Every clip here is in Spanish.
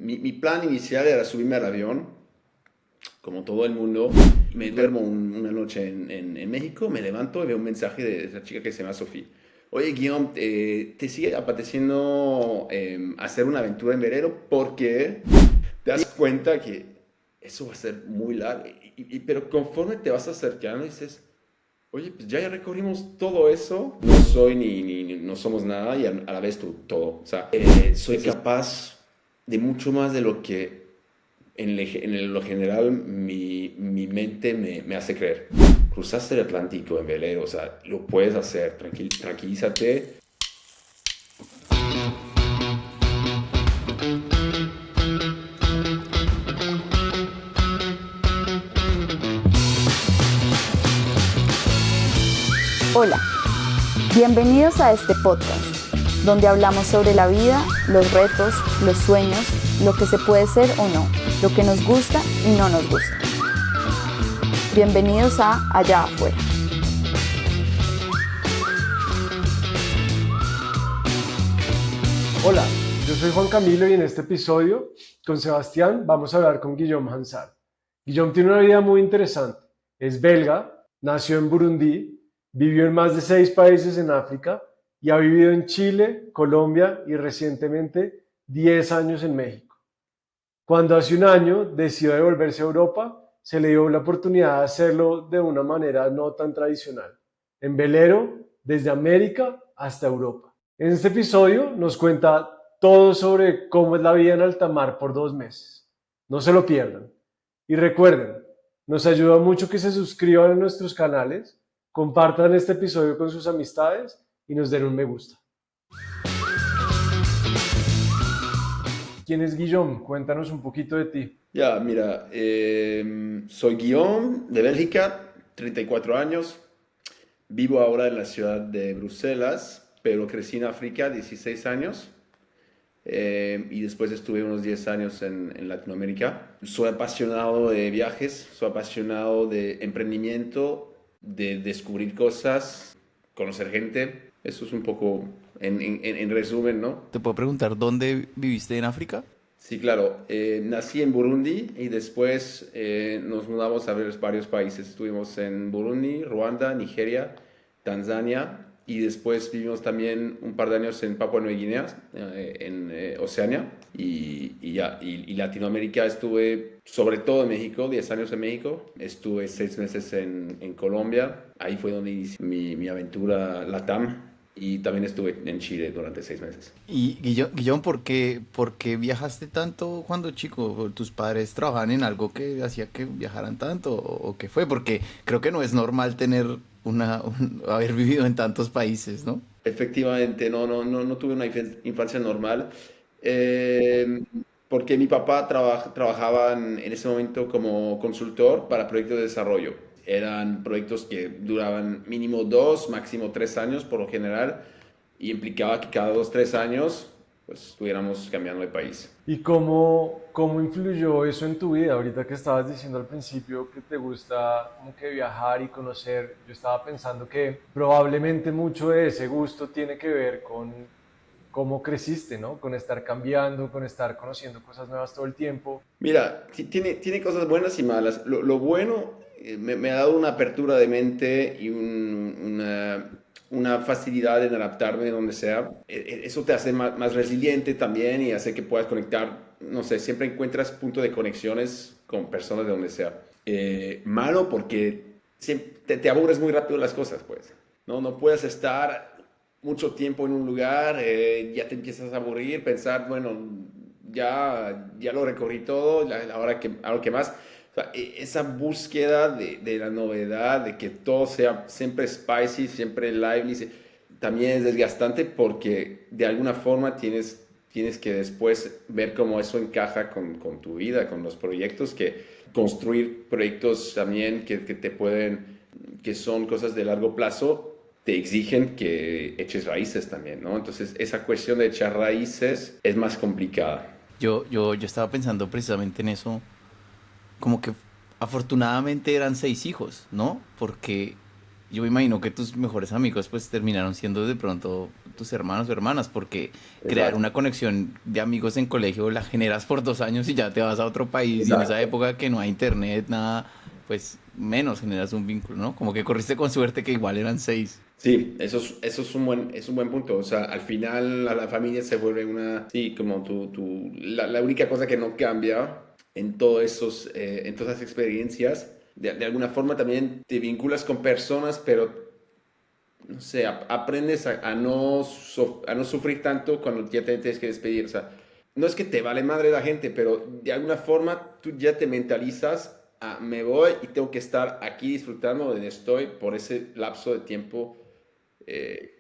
mi plan inicial era subirme al avión, como todo el mundo. Me duermo una noche en México, me levanto y veo un mensaje de esa chica que se llama Sofía. Oye, Guillaume, ¿te sigue apeteciendo hacer una aventura en velero? Porque te das cuenta que eso va a ser muy largo. Pero conforme te vas acercando, dices, oye, pues ya recorrimos todo eso. No soy no somos nada y a la vez tú todo. O sea, soy capaz de mucho más de lo que lo general mi mente me hace creer. Cruzaste el Atlántico en velero, o sea, lo puedes hacer, tranquilízate. Hola, bienvenidos a este podcast, donde hablamos sobre la vida, los retos, los sueños, lo que se puede ser o no, lo que nos gusta y no nos gusta. Bienvenidos a Allá Afuera. Hola, yo soy Juan Camilo y en este episodio con Sebastián vamos a hablar con Guillaume Hansard. Guillaume tiene una vida muy interesante. Es belga, nació en Burundi, vivió en más de 6 países en África y ha vivido en Chile, Colombia y recientemente 10 años en México. Cuando hace un año decidió devolverse a Europa, se le dio la oportunidad de hacerlo de una manera no tan tradicional, en velero desde América hasta Europa. En este episodio nos cuenta todo sobre cómo es la vida en alta mar por 2 meses. No se lo pierdan. Y recuerden, nos ayuda mucho que se suscriban a nuestros canales, compartan este episodio con sus amistades y nos den un me gusta. ¿Quién es Guillaume? Cuéntanos un poquito de ti. Ya, mira, soy Guillaume de Bélgica, 34 años. Vivo ahora en la ciudad de Bruselas, pero crecí en África, 16 años. Y después estuve unos 10 años en Latinoamérica. Soy apasionado de viajes, soy apasionado de emprendimiento, de descubrir cosas, conocer gente. Eso es un poco en resumen, ¿no? ¿Te puedo preguntar dónde viviste en África? Sí, claro. Nací en Burundi y después nos mudamos a varios países. Estuvimos en Burundi, Ruanda, Nigeria, Tanzania y después vivimos también un par de años en Papua Nueva Guinea, en Oceania y Latinoamérica. Estuve sobre todo en México, 10 años en México. Estuve 6 meses en Colombia. Ahí fue donde inicié mi aventura LATAM. Y también estuve en Chile durante 6 meses. Y Guillón, por qué viajaste tanto cuando chico? ¿Tus padres trabajaban en algo que hacía que viajaran tanto o qué fue? Porque creo que no es normal tener haber vivido en tantos países, ¿no? Efectivamente, no tuve una infancia normal, eh, porque mi papá trabajaba en ese momento como consultor para proyectos de desarrollo. Eran proyectos que duraban mínimo 2, máximo 3 años por lo general, y implicaba que cada 2, 3 años pues estuviéramos cambiando de país. ¿Y cómo influyó eso en tu vida? Ahorita que estabas diciendo al principio que te gusta como que viajar y conocer, yo estaba pensando que probablemente mucho de ese gusto tiene que ver con cómo creciste, ¿no? Con estar cambiando, con estar conociendo cosas nuevas todo el tiempo. Mira, tiene cosas buenas y malas. Lo bueno, me ha dado una apertura de mente y una facilidad en adaptarme donde sea. Eso te hace más resiliente también y hace que puedas conectar, no sé, siempre encuentras punto de conexiones con personas de donde sea. Malo porque te aburres muy rápido las cosas, pues. No puedes estar mucho tiempo en un lugar, ya te empiezas a aburrir, pensar, bueno, ya lo recorrí todo, ahora que más. O sea, esa búsqueda de la novedad, de que todo sea siempre spicy, siempre lively, también es desgastante porque de alguna forma tienes que después ver cómo eso encaja con tu vida, con los proyectos, que construir proyectos también que son cosas de largo plazo, te exigen que eches raíces también, ¿no? Entonces, esa cuestión de echar raíces es más complicada. Yo estaba pensando precisamente en eso, como que afortunadamente eran 6 hijos, ¿no? Porque yo me imagino que tus mejores amigos pues terminaron siendo de pronto tus hermanos o hermanas, porque crear Exacto, una conexión de amigos en colegio la generas por 2 años y ya te vas a otro país y en esa exacto. época que no hay internet, nada, pues menos generas un vínculo, ¿no? Como que corriste con suerte que igual eran 6. Sí, eso es un buen punto. O sea, al final la familia se vuelve una, sí, como la única cosa que no cambia en todas esas experiencias. De alguna forma también te vinculas con personas, pero no sé, aprendes a no sufrir tanto cuando ya te tienes que despedir. O sea, no es que te vale madre la gente, pero de alguna forma tú ya te mentalizas a me voy y tengo que estar aquí disfrutando de donde estoy por ese lapso de tiempo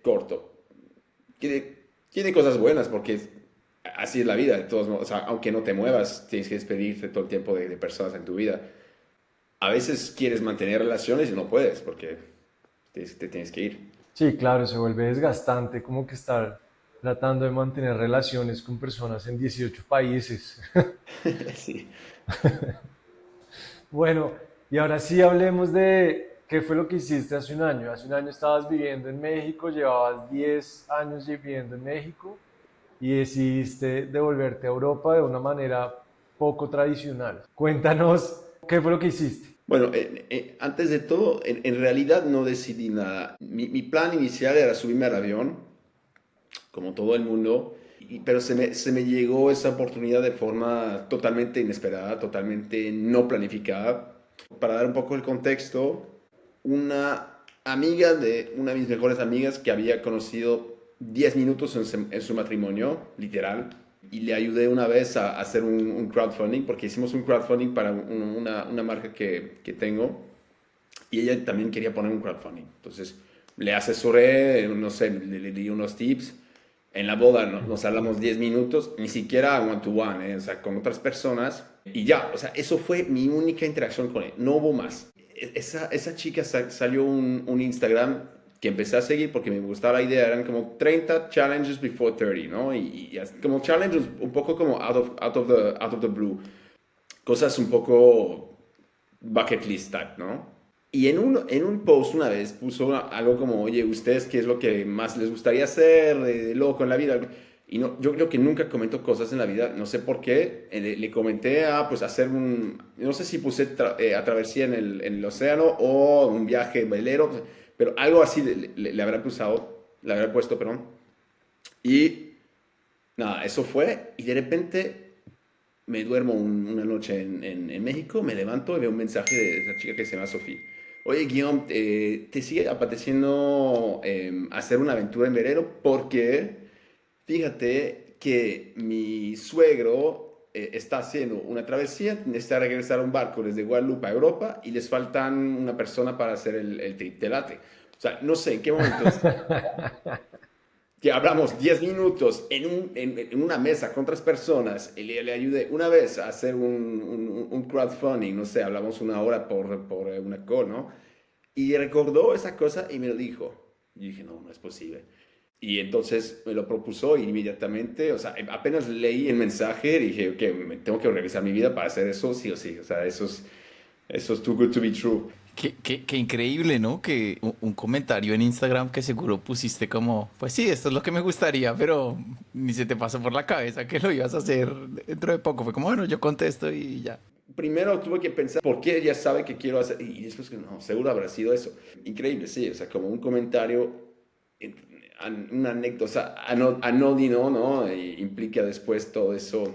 corto. Tiene, tiene cosas buenas porque así es la vida, de todos modos. O sea, aunque no te muevas, tienes que despedirte todo el tiempo de personas en tu vida. A veces quieres mantener relaciones y no puedes porque te tienes que ir. Sí, claro, se vuelve desgastante como que estar tratando de mantener relaciones con personas en 18 países. Sí. Bueno, y ahora sí hablemos de qué fue lo que hiciste hace un año. Hace un año estabas viviendo en México, llevabas 10 años viviendo en México y decidiste devolverte a Europa de una manera poco tradicional. Cuéntanos qué fue lo que hiciste. Bueno, antes de todo, en realidad no decidí nada. Mi plan inicial era subirme al avión, como todo el mundo, pero se me llegó esa oportunidad de forma totalmente inesperada, totalmente no planificada. Para dar un poco el contexto, una amiga de una de mis mejores amigas que había conocido 10 minutos en su matrimonio, literal, y le ayudé una vez a hacer un crowdfunding, porque hicimos un crowdfunding para una marca que tengo, y ella también quería poner un crowdfunding. Entonces le asesoré, no sé, le di unos tips. En la boda nos hablamos 10 minutos, ni siquiera one to one, o sea, con otras personas. Y ya, o sea, eso fue mi única interacción con él, no hubo más. Esa chica salió un Instagram que empecé a seguir porque me gustaba la idea, eran como 30 challenges before 30, ¿no? Como challenges un poco como out of the blue, cosas un poco bucket list type, ¿no? Y en un post una vez puso algo como, oye, ¿ustedes qué es lo que más les gustaría hacer de loco en la vida? Y no, yo creo que nunca comento cosas en la vida, no sé por qué. Le comenté a pues hacer no sé si puse a travesía en el océano o un viaje velero, pero algo así le habrá le habrá puesto, perdón. Y nada, eso fue, y de repente me duermo una noche en México, me levanto y veo un mensaje de esa chica que se llama Sofía. Oye, Guillaume, ¿te sigue apeteciendo hacer una aventura en verano? Porque fíjate que mi suegro está haciendo una travesía, necesita regresar a un barco desde Guadalupe a Europa y les faltan una persona para hacer el trip. ¿Te late? O sea, no sé en qué momento que hablamos 10 minutos en una mesa con otras personas, y le ayudé una vez a hacer un crowdfunding, no sé, hablamos una hora por una call, ¿no? Y recordó esa cosa y me lo dijo. Y dije, no, no es posible. Y entonces me lo propuso inmediatamente, o sea, apenas leí el mensaje, dije, ok, me tengo que organizar mi vida para hacer eso, sí o sí, o sea, eso es too good to be true. Qué increíble, ¿no? Que un comentario en Instagram que seguro pusiste como, pues sí, esto es lo que me gustaría, pero ni se te pasó por la cabeza que lo ibas a hacer dentro de poco. Fue como, bueno, yo contesto y ya. Primero tuve que pensar por qué ella sabe que quiero hacer, y después que no, seguro habrá sido eso. Increíble, sí, o sea, como un comentario, eh, una anécdota, o sea, anodino, ¿no? Implica después todo eso.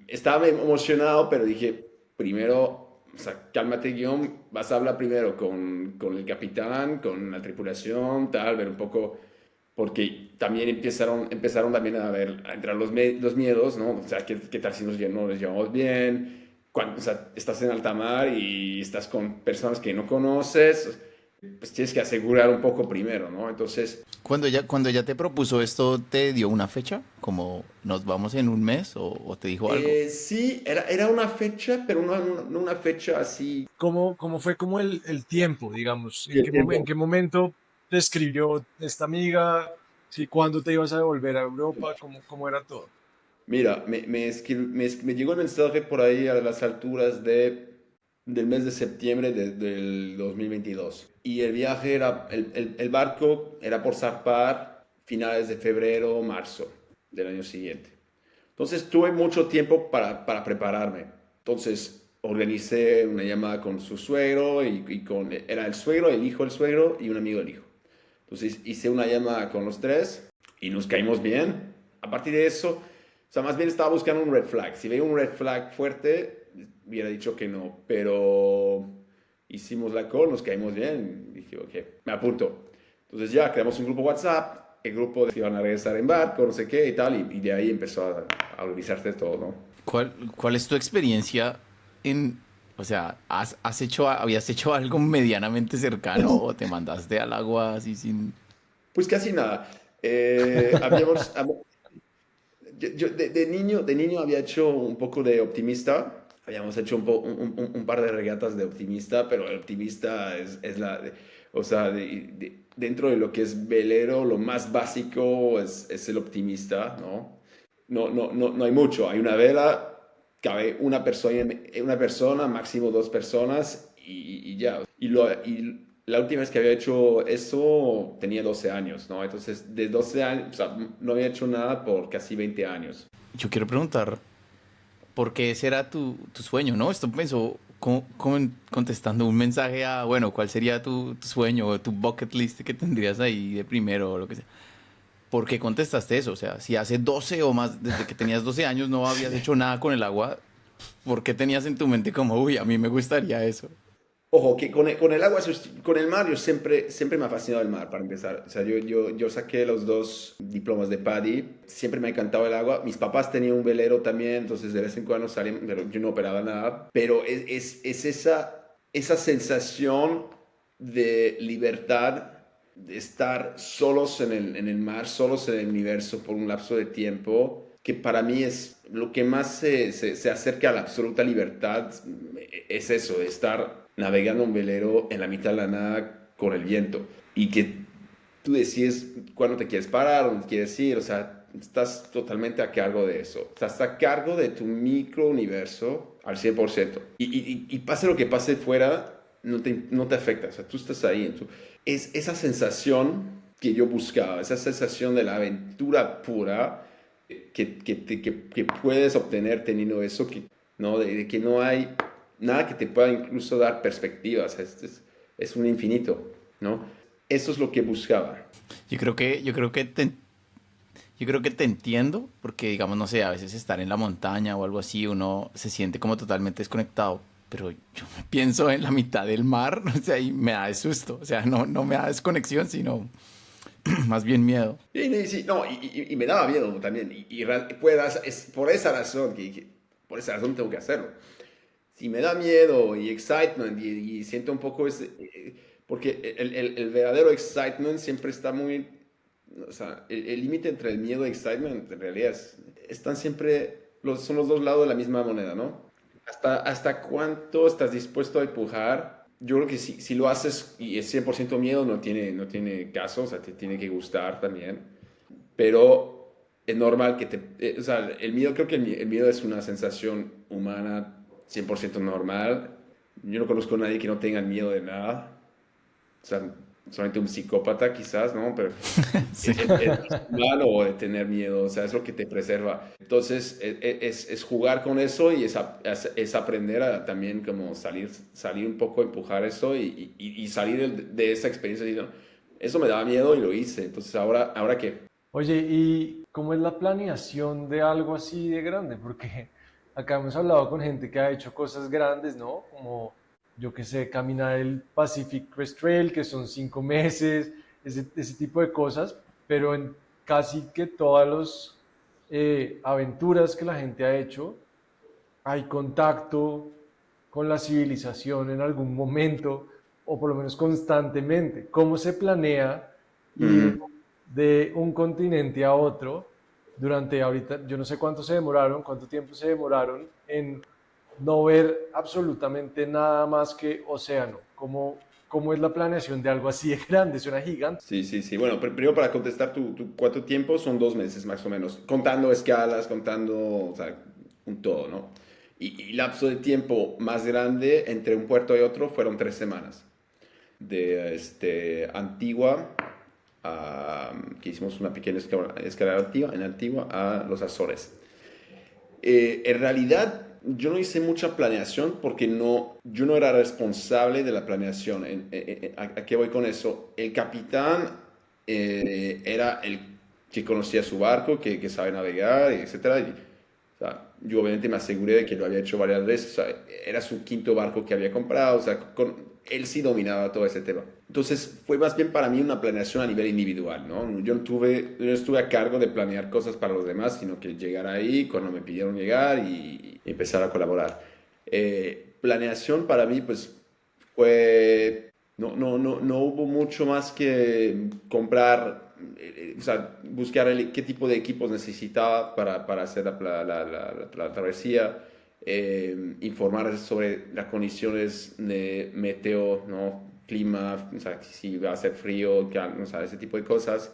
Estaba emocionado, pero dije, primero, o sea, cálmate, guión, vas a hablar primero con el capitán, con la tripulación, tal, ver un poco, porque también empezaron también a ver, a entrar los miedos, ¿no? O sea, ¿qué tal si no nos llevamos bien? Cuando, o sea, estás en alta mar y estás con personas que no conoces, pues tienes que asegurar un poco primero, ¿no? Entonces, Cuando ella te propuso esto, ¿te dio una fecha? Como nos vamos en un mes o te dijo algo. sí, era una fecha, pero no una fecha así. ¿Cómo fue como el tiempo, digamos? Y el En tiempo. qué momento te escribió esta amiga? ¿Sí, cuándo te ibas a devolver a Europa? ¿Cómo era todo? Mira, me llegó el mensaje por ahí a las alturas de del mes de septiembre del 2022. Y el viaje era, el barco era por zarpar finales de febrero, marzo del año siguiente. Entonces tuve mucho tiempo para prepararme. Entonces organicé una llamada con su suegro era el suegro, el hijo del suegro y un amigo del hijo. Entonces hice una llamada con los tres y nos caímos bien. A partir de eso, o sea, más bien estaba buscando un red flag. Si veía un red flag fuerte, hubiera dicho que no, pero hicimos la call, nos caímos bien. Dije, ok, me apunto. Entonces ya creamos un grupo WhatsApp, el grupo de que iban a regresar en barco, no sé qué y tal, y de ahí empezó a organizarse todo, ¿no? ¿Cuál es tu experiencia en, o sea, habías hecho algo medianamente cercano o te mandaste al agua así sin... Pues casi nada. Habíamos, de niño había hecho un poco de optimista. Habíamos hecho un par de regatas de optimista, pero el optimista o sea, dentro de lo que es velero, lo más básico es el optimista, ¿no? No hay mucho. Hay una vela, cabe una persona, máximo dos personas y ya. Y la última vez que había hecho eso tenía 12 años, ¿no? Entonces, de 12 años, o sea, no había hecho nada por casi 20 años. Yo quiero preguntar, ¿por qué ese era tu sueño, no? Esto pensó como contestando un mensaje a, bueno, ¿cuál sería tu sueño o tu bucket list que tendrías ahí de primero o lo que sea? ¿Por qué contestaste eso? O sea, si hace 12 o más, desde que tenías 12 años no habías hecho nada con el agua, ¿por qué tenías en tu mente como, uy, a mí me gustaría eso? Ojo, que con el agua, con el mar, yo siempre me ha fascinado el mar, para empezar. O sea, yo saqué los dos diplomas de PADI, siempre me ha encantado el agua. Mis papás tenían un velero también, entonces de vez en cuando salían, pero yo no operaba nada. Pero es esa sensación de libertad, de estar solos en el mar, solos en el universo por un lapso de tiempo, que para mí es lo que más se acerca a la absoluta libertad, es eso, de estar navegando un velero en la mitad de la nada con el viento y que tú decides cuándo te quieres parar, dónde quieres ir, o sea, estás totalmente a cargo de eso, estás a cargo de tu micro universo al 100%. Y pase lo que pase fuera, no te afecta, o sea, tú estás ahí. Es esa sensación que yo buscaba, esa sensación de la aventura pura que puedes obtener teniendo eso, ¿no? De que no hay nada que te pueda incluso dar perspectivas, es un infinito, ¿no? Eso es lo que buscaba. Yo creo que te entiendo, porque digamos, no sé, a veces estar en la montaña o algo así, uno se siente como totalmente desconectado, pero yo me pienso en la mitad del mar, o sea, y me da de susto, o sea, no me da desconexión, sino más bien miedo. Sí, no, y me daba miedo también, es por esa razón por esa razón tengo que hacerlo. Si me da miedo y excitement y siento un poco porque el verdadero excitement siempre está muy, o sea, el límite entre el miedo y excitement en realidad están siempre, son los dos lados de la misma moneda, ¿no? Hasta cuánto estás dispuesto a empujar. Yo creo que si lo haces y es 100% miedo, no tiene caso, o sea, te tiene que gustar también. Pero es normal o sea, el miedo, creo que el miedo es una sensación humana 100% normal. Yo no conozco a nadie que no tenga miedo de nada. O sea, solamente un psicópata quizás, ¿no? Pero Sí. es malo de tener miedo, o sea, es lo que te preserva. Entonces, es jugar con eso y es aprender a también como salir un poco, empujar eso y salir de esa experiencia diciendo, eso me daba miedo y lo hice. Entonces, ¿ahora qué? Oye, ¿y cómo es la planeación de algo así de grande? Porque acá hemos hablado con gente que ha hecho cosas grandes, ¿no? Como, yo qué sé, caminar el Pacific Crest Trail, que son 5 meses, ese tipo de cosas, pero en casi que todas las aventuras que la gente ha hecho, hay contacto con la civilización en algún momento, o por lo menos constantemente. ¿Cómo se planea ir Ujú. de un continente a otro durante ahorita, yo no sé cuánto se demoraron, cuánto tiempo se demoraron en no ver absolutamente nada más que océano? ¿Cómo es la planeación de algo así de grande? Suena gigante. Sí, sí, sí. Bueno, primero para contestar tu cuánto tiempo, son 2 meses más o menos, contando escalas, contando, o sea, un todo, ¿no? Y lapso de tiempo más grande entre un puerto y otro fueron 3 semanas. De Antigua, que hicimos una pequeña escala en Antigua, a los Azores. En realidad, yo no hice mucha planeación porque yo no era responsable de la planeación. ¿A qué voy con eso? El capitán era el que conocía su barco, que sabe navegar, etcétera. O sea, yo obviamente me aseguré de que lo había hecho varias veces. O sea, era su quinto barco que había comprado. O sea, él sí dominaba todo ese tema. Entonces fue más bien para mí una planeación a nivel individual, ¿no? Yo no estuve a cargo de planear cosas para los demás, sino que llegar ahí cuando me pidieron llegar y empezar a colaborar. Planeación para mí, pues, fue... No hubo mucho más que comprar, o sea, buscar qué tipo de equipos necesitaba para hacer la travesía, informar sobre las condiciones de meteo, ¿no? Clima, o sea, si va a hacer frío, o sea, ese tipo de cosas.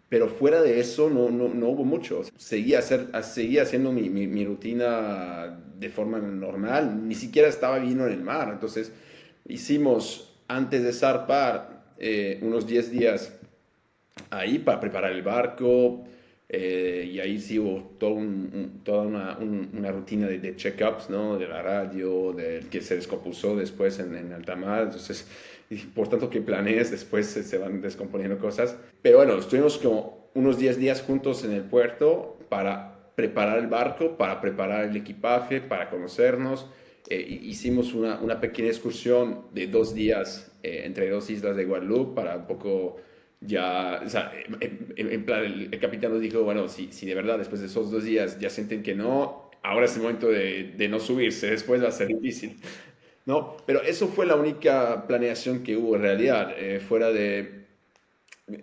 Pero fuera de eso no hubo mucho. Seguía haciendo mi rutina de forma normal. Ni siquiera estaba viviendo en el mar. Entonces hicimos, antes de zarpar, unos 10 días ahí para preparar el barco. Y ahí sí hubo toda una rutina de check-ups, ¿no? De la radio, del que se descompuso después en alta mar. Entonces, y por tanto que planees, después se van descomponiendo cosas. Pero bueno, estuvimos como unos 10 días juntos en el puerto para preparar el barco, para preparar el equipaje, para conocernos. Hicimos una pequeña excursión de 2 días entre dos islas de Guadalupe para un poco ya, o sea, en plan, el capitán nos dijo, bueno, si de verdad después de esos 2 días ya sienten que no, ahora es el momento de no subirse, después va a ser difícil, ¿no? Pero eso fue la única planeación que hubo en realidad, fuera de,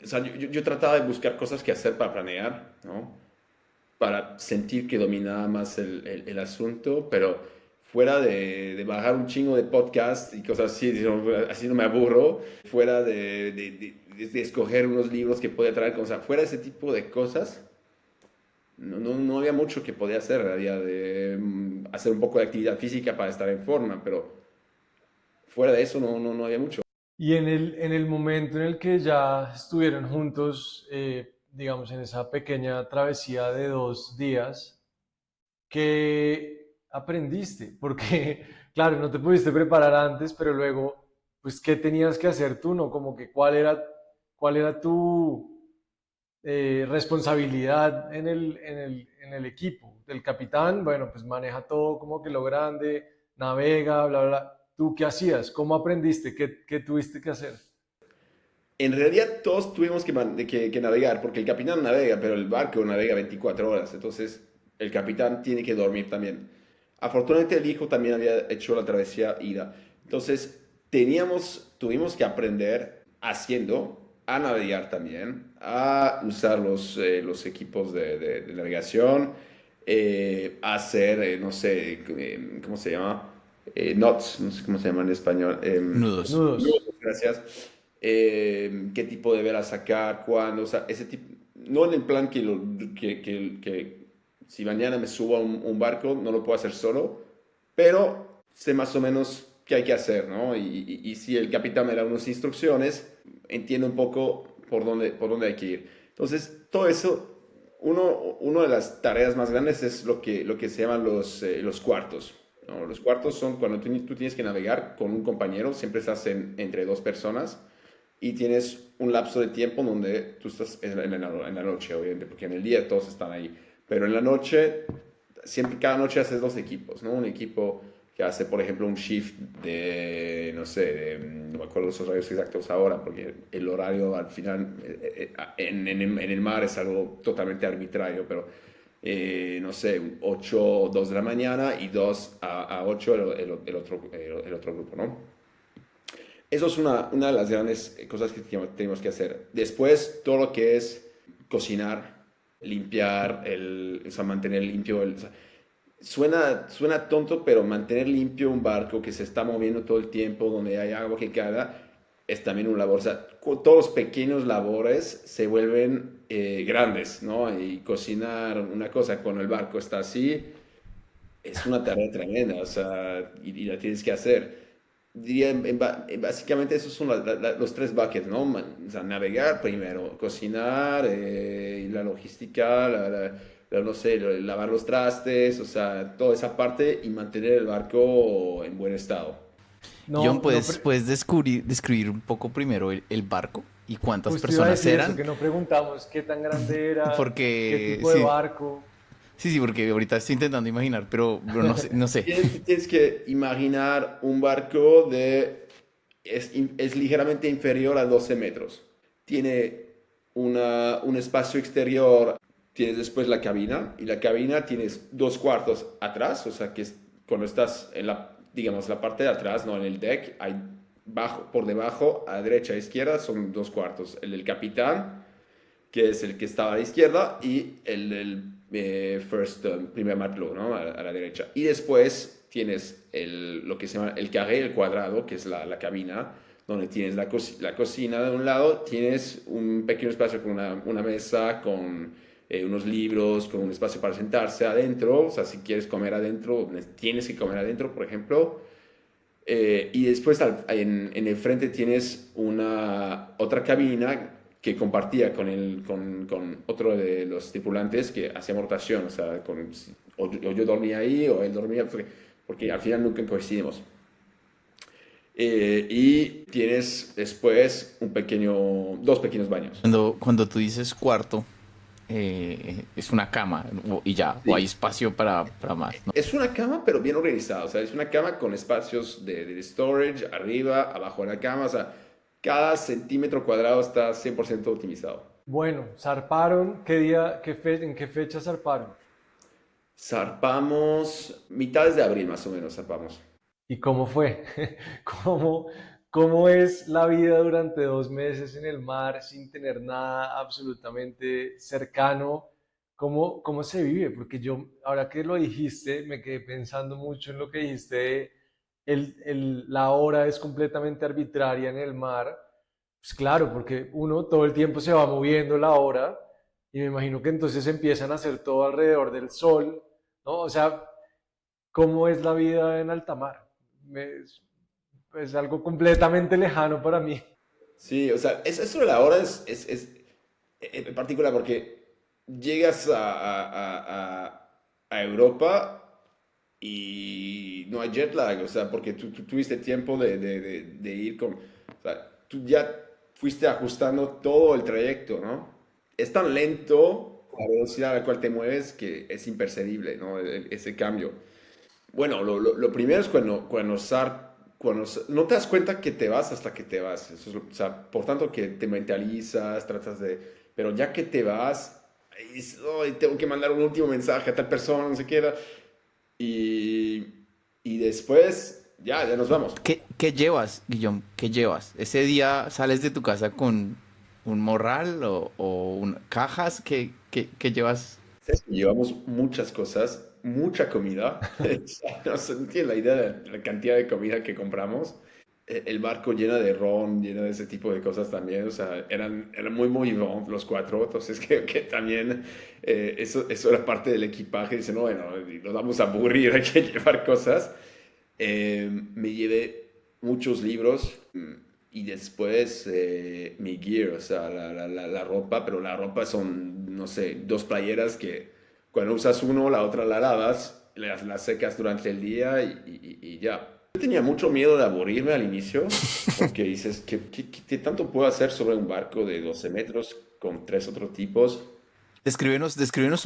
o sea, yo trataba de buscar cosas que hacer para planear, ¿no? Para sentir que dominaba más el asunto, pero fuera de bajar un chingo de podcast y cosas así, así no me aburro, fuera de escoger unos libros que podía traer, o sea, fuera de ese tipo de cosas, no había mucho que podía hacer, había de hacer un poco de actividad física para estar en forma, pero fuera de eso no había mucho. Y en el momento en el que ya estuvieron juntos, digamos, en esa pequeña travesía de 2 días, ¿qué aprendiste? Porque, claro, no te pudiste preparar antes, pero luego, pues, ¿qué tenías que hacer tú, no? Como que, ¿cuál era tu responsabilidad en el equipo? El capitán, bueno, pues maneja todo como que lo grande, navega, bla, bla. ¿Tú qué hacías? ¿Cómo aprendiste? ¿Qué tuviste que hacer? En realidad todos tuvimos que navegar, porque el capitán navega, pero el barco navega 24 horas, entonces el capitán tiene que dormir también. Afortunadamente el hijo también había hecho la travesía ida, entonces tuvimos que aprender haciendo, a navegar también, a usar los equipos de navegación, a hacer, no sé, ¿cómo se llama? Knots, no sé cómo se llama en español. Nudos. Nudos. Gracias. Qué tipo de vela sacar, cuándo, o sea, ese tipo, no en el plan que si mañana me subo a un barco no lo puedo hacer solo, pero sé más o menos qué hay que hacer, ¿no? Y si el capitán me da unas instrucciones, entiendo un poco por dónde hay que ir. Entonces, todo eso, una de las tareas más grandes es lo que se llaman los cuartos, ¿no? Los cuartos son cuando tú tienes que navegar con un compañero, siempre estás entre dos personas y tienes un lapso de tiempo donde tú estás en la noche, obviamente, porque en el día todos están ahí, pero en la noche, siempre, cada noche haces dos equipos, ¿no? Un equipo que hace, por ejemplo, un shift no sé, no me acuerdo los horarios exactos ahora, porque el horario al final en el mar es algo totalmente arbitrario, pero no sé, 8, 2 de la mañana y 2 a 8 el otro grupo, ¿no? Eso es una de las grandes cosas que tenemos que hacer. Después, todo lo que es cocinar, limpiar, o sea, mantener limpio. O sea, suena tonto, pero mantener limpio un barco que se está moviendo todo el tiempo, donde hay agua que cae, es también un labor. O sea, todos los pequeños labores se vuelven grandes, ¿no? Y cocinar una cosa cuando el barco está así, es una tarea tremenda, o sea, y la tienes que hacer. Diría, básicamente esos son los tres buckets, ¿no? O sea, navegar primero, cocinar, y la logística, no sé, lavar los trastes, o sea, toda esa parte y mantener el barco en buen estado. John, No, no, ¿puedes describir un poco primero el barco y cuántas justo iba a personas decir eso, eran? que no preguntamos qué tan grande era, qué Porque tipo de sí, barco. sí, porque ahorita estoy intentando imaginar, pero no sé, no sé. Tienes que imaginar un barco es ligeramente inferior a 12 metros. Tiene un espacio exterior, tienes después la cabina, y la cabina tienes dos cuartos atrás, o sea que cuando estás en digamos, la parte de atrás, no en el deck, hay por debajo, a derecha e izquierda, son dos cuartos. El del capitán, que es el que estaba a la izquierda, y el del primer matelot, ¿no? A la derecha. Y después tienes lo que se llama el carré, el cuadrado, que es la cabina, donde tienes la cocina de un lado, tienes un pequeño espacio con una mesa, con unos libros, con un espacio para sentarse adentro, o sea, si quieres comer adentro, tienes que comer adentro, por ejemplo. Y después en el frente tienes otra cabina que compartía con otro de los tripulantes que hacía rotación, o sea, o yo dormía ahí o él dormía, porque al final nunca coincidimos. Y tienes después dos pequeños baños. Cuando tú dices cuarto, es una cama y ya, o hay Sí. espacio para más, ¿no? Es una cama, pero bien organizada. O sea, es una cama con espacios de storage arriba, abajo de la cama. O sea, cada centímetro cuadrado está 100% optimizado. Bueno, zarparon, ¿qué día, en qué fecha zarparon? Zarpamos mitades de abril, más o menos, zarpamos. ¿Y cómo fue? ¿Cómo, cómo es la vida durante 2 meses en el mar sin tener nada absolutamente cercano? ¿Cómo se vive? Porque yo, ahora que lo dijiste, me quedé pensando mucho en lo que dijiste de la hora es completamente arbitraria en el mar. Pues claro, porque uno todo el tiempo se va moviendo la hora y me imagino que entonces empiezan a hacer todo alrededor del sol, ¿no? O sea, ¿cómo es la vida en alta mar? Es algo completamente lejano para mí. Sí, o sea, eso de la hora es en particular porque llegas a Europa y no hay jet lag, o sea, porque tú tuviste tiempo de ir o sea, tú ya fuiste ajustando todo el trayecto, ¿no? Es tan lento la velocidad a la cual te mueves que es imperceptible, ¿no? Ese cambio. Bueno, lo primero es no te das cuenta que te vas hasta que te vas. O sea, por tanto que te mentalizas, pero ya que te vas, ahí dices, "Ay, tengo que mandar un último mensaje a tal persona, no sé qué era". Y, y después, ya nos vamos. ¿Qué llevas, Guillaume? ¿Qué llevas? ¿Ese día sales de tu casa con un morral o cajas? ¿Qué llevas? Llevamos muchas cosas, mucha comida. O sea, no tienes la idea de la cantidad de comida que compramos. El barco lleno de ron, lleno de ese tipo de cosas también. O sea, eran muy, muy bon los cuatro. Entonces, que también eso era parte del equipaje. Dice, no, bueno, nos vamos a aburrir, hay que llevar cosas. Me llevé muchos libros y después mi gear, o sea, la ropa, pero la ropa son, no sé, dos playeras que cuando usas uno, la otra la lavas, las secas durante el día y ya. Yo tenía mucho miedo de aburrirme al inicio, porque dices, ¿qué tanto puedo hacer sobre un barco de 12 metros con tres otros tipos? Descríbenos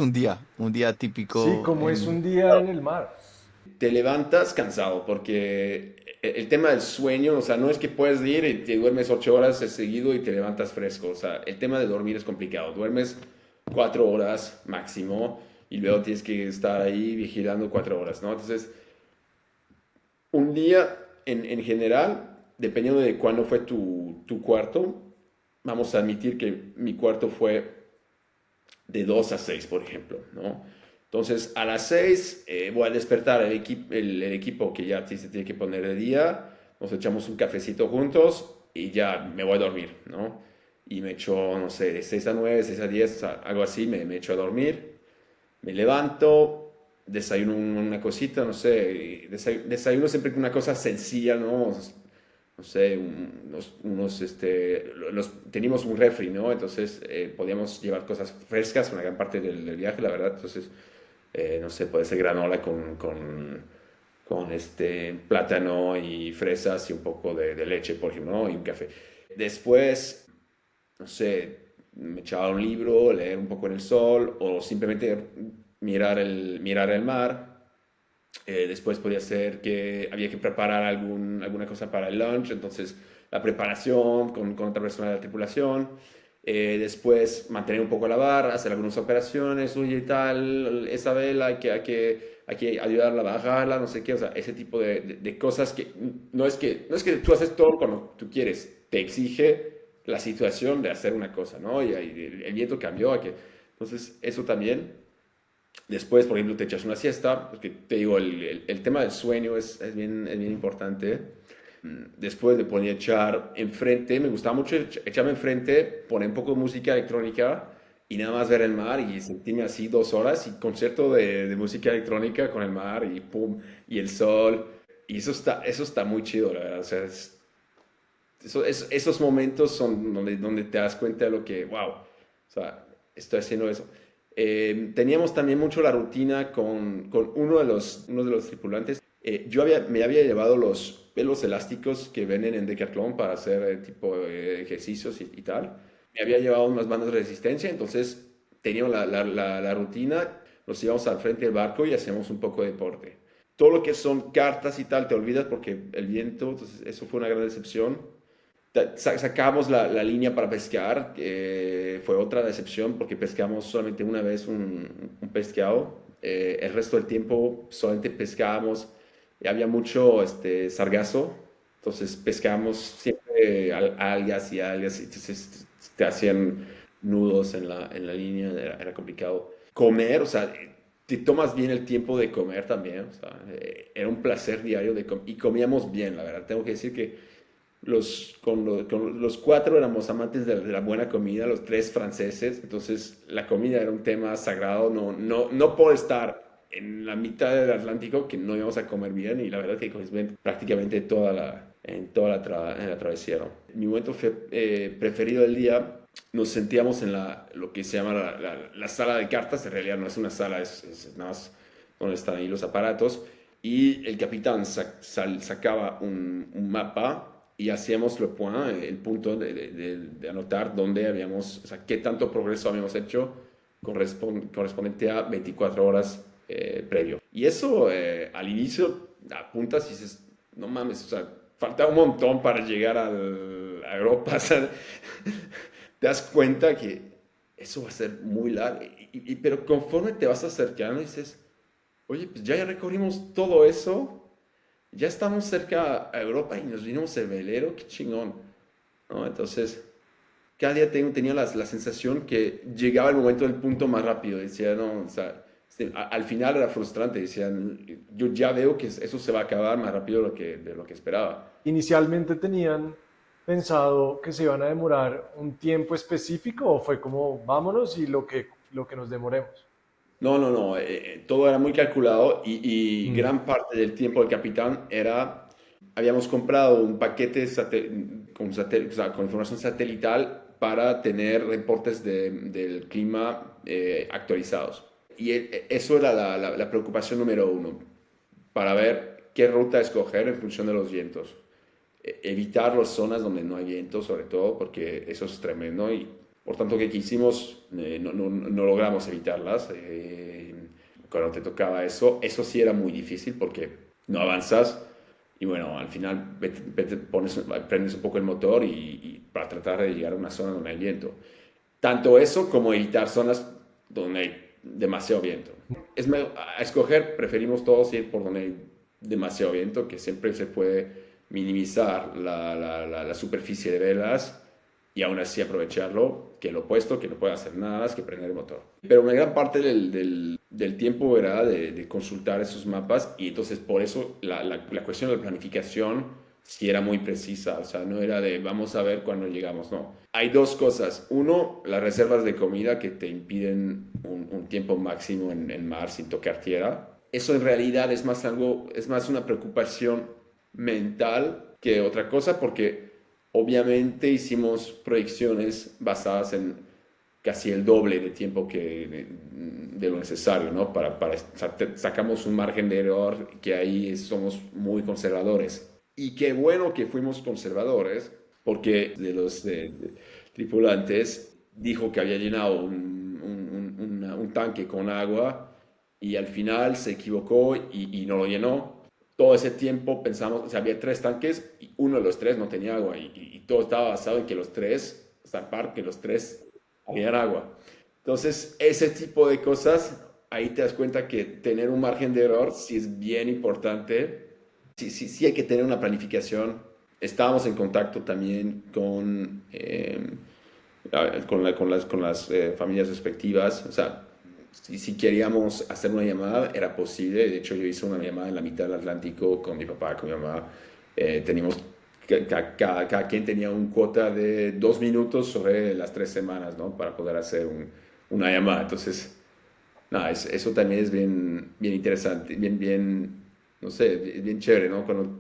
un día Sí, típico como es un día en el mar. Te levantas cansado porque el tema del sueño, o sea, no es que puedes ir y te duermes 8 horas de seguido y te levantas fresco, o sea, el tema de dormir es complicado, duermes 4 horas máximo y luego tienes que estar ahí vigilando 4 horas, ¿no? Entonces, un día en general, dependiendo de cuándo fue tu cuarto, vamos a admitir que mi cuarto fue de 2 a 6, por ejemplo, ¿no? Entonces, a las 6 voy a despertar el equipo que ya se tiene que poner de día, nos echamos un cafecito juntos y ya me voy a dormir, ¿no? Y me echo, no sé, de 6 a 9, 6 a 10, algo así, me echo a dormir, me levanto, desayuno una cosita, no sé, desayuno siempre con una cosa sencilla, ¿no? No sé, teníamos un refri, ¿no? Entonces podíamos llevar cosas frescas una gran parte del viaje, la verdad. Entonces, no sé, puede ser granola con plátano y fresas y un poco de leche, por ejemplo, ¿no? Y un café. Después, no sé, me echaba un libro, leer un poco en el sol o simplemente mirar el mar. Después podía ser que había que preparar alguna cosa para el lunch, entonces la preparación con otra persona de la tripulación. Después mantener un poco la barra, hacer algunas operaciones, oye, tal, esa vela hay que ayudarla a bajarla, no sé qué, o sea, ese tipo de cosas que no es que tú haces todo cuando tú quieres, te exige la situación de hacer una cosa, ¿no? Y el viento cambió, entonces eso también. Después, por ejemplo, te echas una siesta, porque te digo, el tema del sueño es bien importante. Después me ponía a echar enfrente, me gustaba mucho echarme enfrente, poner un poco de música electrónica y nada más ver el mar y sentirme así 2 horas y concierto de música electrónica con el mar y pum, y el sol. Y eso está muy chido, la verdad. O sea, esos momentos son donde te das cuenta de lo que, wow, o sea, estoy haciendo eso. Teníamos también mucho la rutina con uno de los tripulantes. Me había llevado los pelos elásticos que venden en Decathlon para hacer tipo ejercicios y tal. Me había llevado unas bandas de resistencia, entonces teníamos la rutina, nos íbamos al frente del barco y hacíamos un poco de deporte. Todo lo que son cartas y tal te olvidas porque el viento, entonces eso fue una gran decepción. Sacamos la línea para pescar, que fue otra decepción porque pescamos solamente una vez un pescado. El resto del tiempo solamente pescábamos, había mucho sargazo, entonces pescábamos siempre algas y algas, y entonces te hacían nudos en la línea, era complicado. Comer, o sea, te tomas bien el tiempo de comer también, o sea, era un placer diario y comíamos bien, la verdad. Tengo que decir que con los 4 éramos amantes de la buena comida, los 3 franceses, entonces la comida era un tema sagrado, no por estar en la mitad del Atlántico que no íbamos a comer bien y la verdad que comimos bien prácticamente en la travesía, ¿no? Mi momento preferido del día, nos sentíamos en lo que se llama la sala de cartas, en realidad no es una sala, es nada más donde están ahí los aparatos, y el capitán sacaba un mapa y hacíamos el punto de anotar dónde habíamos, o sea, qué tanto progreso habíamos hecho correspondiente a 24 horas previo. Y eso al inicio apuntas y dices, no mames, o sea, falta un montón para llegar a Europa, o sea, te das cuenta que eso va a ser muy largo, pero conforme te vas acercando dices, oye, pues ya recorrimos todo eso, ya estamos cerca a Europa y nos vinimos el velero, qué chingón, ¿no? Entonces, cada día tenía la sensación que llegaba el momento del punto más rápido, decía, no, o sea, al final era frustrante, decían, yo ya veo que eso se va a acabar más rápido de lo que esperaba. ¿Inicialmente tenían pensado que se iban a demorar un tiempo específico o fue como vámonos y lo que nos demoremos? No, no, no, todo era muy calculado y Mm. gran parte del tiempo del capitán habíamos comprado un paquete o sea, con información satelital para tener reportes del clima actualizados. Y eso era la preocupación número uno, para ver qué ruta escoger en función de los vientos. Evitar las zonas donde no hay viento, sobre todo, porque eso es tremendo y por tanto que quisimos, no logramos evitarlas. Cuando te tocaba eso sí era muy difícil porque no avanzas y bueno, al final prendes un poco el motor y para tratar de llegar a una zona donde hay viento. Tanto eso como evitar zonas donde hay demasiado viento. A escoger, preferimos todos ir por donde hay demasiado viento, que siempre se puede minimizar la superficie de velas y aún así aprovecharlo, que lo opuesto, que no puede hacer nada más que prender el motor. Pero una gran parte del tiempo era de consultar esos mapas y entonces por eso la cuestión de la planificación sí era muy precisa, o sea, no era de vamos a ver cuándo llegamos, no. Hay dos cosas. Uno, las reservas de comida que te impiden un tiempo máximo en mar sin tocar tierra. eso en realidad es más algo, es más una preocupación mental que otra cosa, porque obviamente hicimos proyecciones basadas en casi el doble de tiempo que de lo necesario, ¿no? Sacamos un margen de error que ahí somos muy conservadores. Y qué bueno que fuimos conservadores, porque de los tripulantes dijo que había llenado un tanque con agua y al final se equivocó y no lo llenó. Todo ese tiempo pensamos, o sea, había 3 tanques y uno de los 3 no tenía agua y todo estaba basado en que los 3, zarpar que los 3 habían agua. Entonces, ese tipo de cosas, ahí te das cuenta que tener un margen de error sí es bien importante. Sí, sí, sí hay que tener una planificación. Estábamos en contacto también con las familias respectivas. O sea, si queríamos hacer una llamada, era posible. De hecho, yo hice una llamada en la mitad del Atlántico con mi papá, con mi mamá. Teníamos, cada quien tenía un cuota de 2 minutos sobre las 3 semanas, ¿no? Para poder hacer una llamada. Entonces, nada, eso también es bien, bien interesante, bien, no sé, es bien chévere, ¿no? Cuando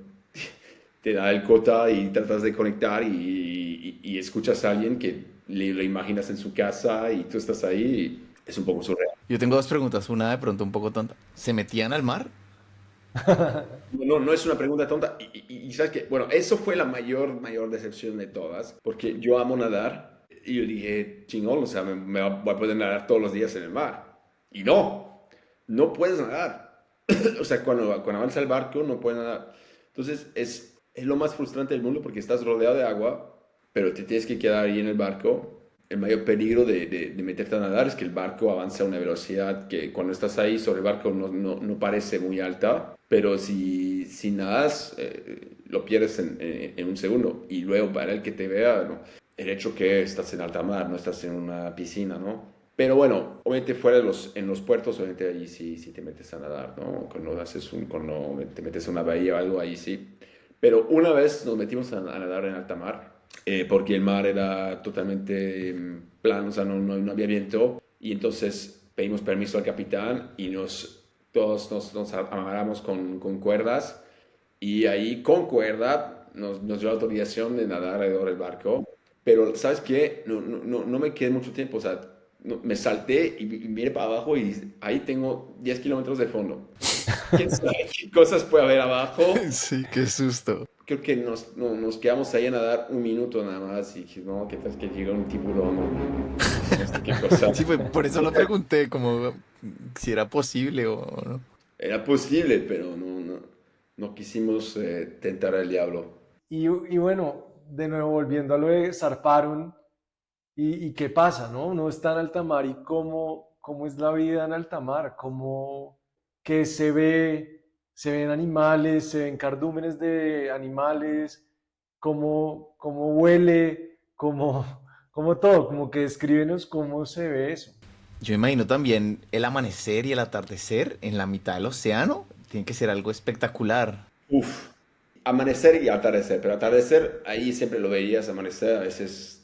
te da el cuota y tratas de conectar y escuchas a alguien que lo imaginas en su casa y tú estás ahí, y es un poco surreal. Yo tengo dos preguntas, una de pronto un poco tonta. ¿Se metían al mar? No, no es una pregunta tonta. Y sabes que, bueno, eso fue la mayor decepción de todas, porque yo amo nadar y yo dije, chingón, o sea, voy a poder nadar todos los días en el mar. Y no puedes nadar. O sea, cuando avanza el barco, no puedes nadar. Entonces, es lo más frustrante del mundo porque estás rodeado de agua, pero te tienes que quedar ahí en el barco. El mayor peligro de meterte a nadar es que el barco avanza a una velocidad que cuando estás ahí sobre el barco no parece muy alta, pero si nadas, lo pierdes en un segundo. Y luego para el que te vea, ¿no? El hecho que estás en alta mar, no estás en una piscina, ¿no? Pero bueno, obviamente en los puertos, obviamente allí sí te metes a nadar, ¿no? Cuando te metes a una bahía o algo, ahí sí. Pero una vez nos metimos a nadar en alta mar, porque el mar era totalmente plano, o sea, no había viento, y entonces pedimos permiso al capitán y todos nos amarramos con cuerdas, y ahí con cuerda nos dio autorización de nadar alrededor del barco, pero ¿sabes qué? No me quedé mucho tiempo, o sea, me salté y miré para abajo y ahí tengo 10 kilómetros de fondo. ¿Quién sabe qué cosas puede haber abajo? Sí, qué susto. Creo que nos quedamos ahí a nadar un minuto nada más y dije, no, ¿qué tal que llega un tiburón o no sé qué cosa? Sí, pues por eso lo pregunté, como si era posible o no. Era posible, pero no quisimos tentar al diablo. Y bueno, de nuevo volviendo a lo de zarparon y qué pasa, ¿no? Uno está en alta mar y cómo es la vida en alta mar, qué se ven animales, se ven cardúmenes de animales, cómo huele, cómo todo, como que descríbenos cómo se ve eso. Yo imagino también el amanecer y el atardecer en la mitad del océano. Tiene que ser algo espectacular. Uf, amanecer y atardecer, pero atardecer ahí siempre lo veías, amanecer a veces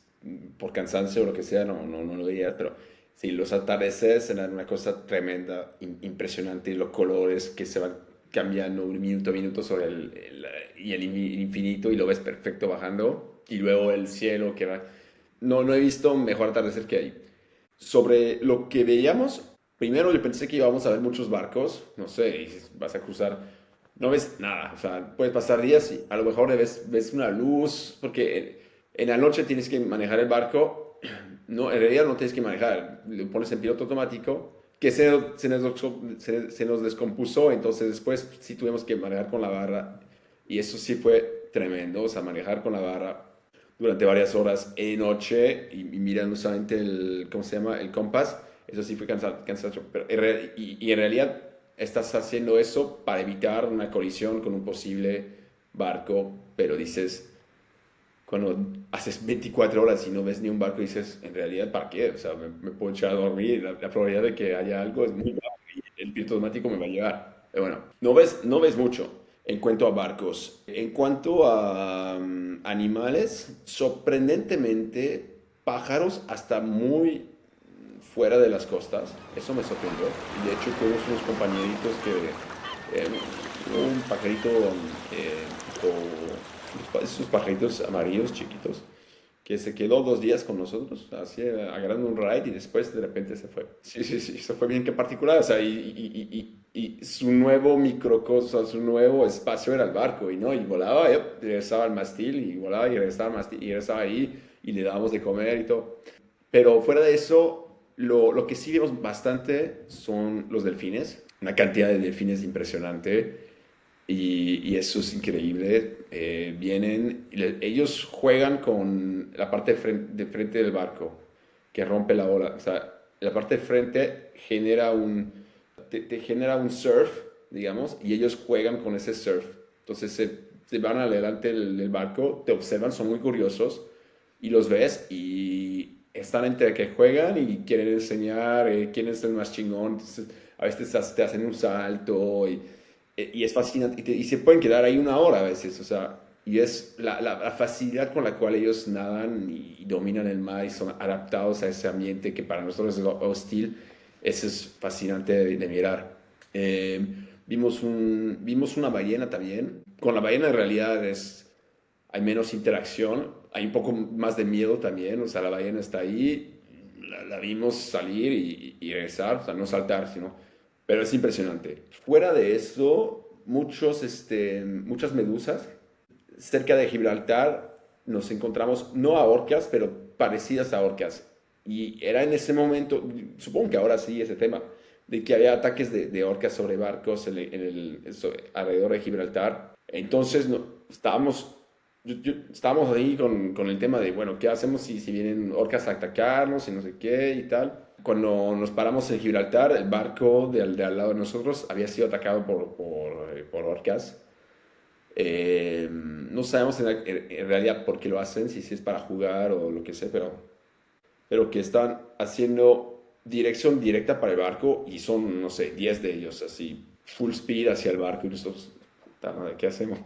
por cansancio o lo que sea, no lo veías, pero sí, los atardeceres eran una cosa tremenda, impresionante, y los colores que se van cambiando un minuto a minuto sobre el infinito y lo ves perfecto bajando, y luego el cielo que va... No he visto un mejor atardecer que ahí. Sobre lo que veíamos, primero yo pensé que íbamos a ver muchos barcos, no sé, y vas a cruzar, no ves nada, o sea, puedes pasar días y a lo mejor ves una luz, porque en la noche tienes que manejar el barco, no, en realidad no tienes que manejar, lo pones en piloto automático, que se nos descompuso, entonces después sí tuvimos que manejar con la barra, y eso sí fue tremendo, o sea, manejar con la barra durante varias horas de noche y mirando solamente ¿cómo se llama? El compás, eso sí fue cansado, pero y en realidad estás haciendo eso para evitar una colisión con un posible barco, pero dices, cuando haces 24 horas y no ves ni un barco, dices, en realidad, ¿para qué? O sea, me puedo echar a dormir, la probabilidad de que haya algo es muy baja y el piloto automático me va a llevar. Pero bueno, no ves mucho en cuanto a barcos. En cuanto a animales, sorprendentemente, pájaros hasta muy fuera de las costas. Eso me sorprendió. Y de hecho, tuvimos unos compañeritos eh, un pajarito, esos pajaritos amarillos chiquitos, que se quedó 2 días con nosotros, así agarrando un ride y después de repente se fue. Sí, sí, sí, eso fue bien que particular, o sea, y su nuevo microcosmos, su nuevo espacio era el barco, y no, y volaba, regresaba al mástil, y volaba y regresaba al mástil, y regresaba ahí, y le dábamos de comer y todo. Pero fuera de eso, lo que sí vemos bastante son los delfines, una cantidad de delfines impresionante y eso es increíble. Vienen, ellos juegan con la parte de frente del barco que rompe la ola. O sea, la parte de frente te genera un surf, digamos, y ellos juegan con ese surf. Entonces se van adelante del barco, te observan, son muy curiosos y los ves y están entre que juegan y quieren enseñar quién es el más chingón. Entonces, a veces te hacen un salto y es fascinante. Y se pueden quedar ahí 1 hora a veces, o sea, y es la facilidad con la cual ellos nadan y dominan el mar y son adaptados a ese ambiente que para nosotros es hostil. Eso es fascinante de mirar. Eh, vimos una ballena también. Con la ballena en realidad hay menos interacción, hay un poco más de miedo también, o sea, la ballena está ahí, la vimos salir y regresar, o sea, no saltar, sino, pero es impresionante. Fuera de eso, muchas medusas. Cerca de Gibraltar nos encontramos, no a orcas, pero parecidas a orcas. Y era en ese momento, supongo que ahora sí ese tema, de que había ataques de orcas sobre barcos alrededor de Gibraltar. Entonces estábamos ahí con el tema de, bueno, ¿qué hacemos si vienen orcas a atacarnos y no sé qué y tal? Cuando nos paramos en Gibraltar, el barco de al lado de nosotros había sido atacado por orcas. No sabemos en realidad por qué lo hacen, si es para jugar o lo que sea, pero que están haciendo dirección directa para el barco y son, no sé, 10 de ellos, así, full speed hacia el barco y nosotros, puta madre, ¿qué hacemos?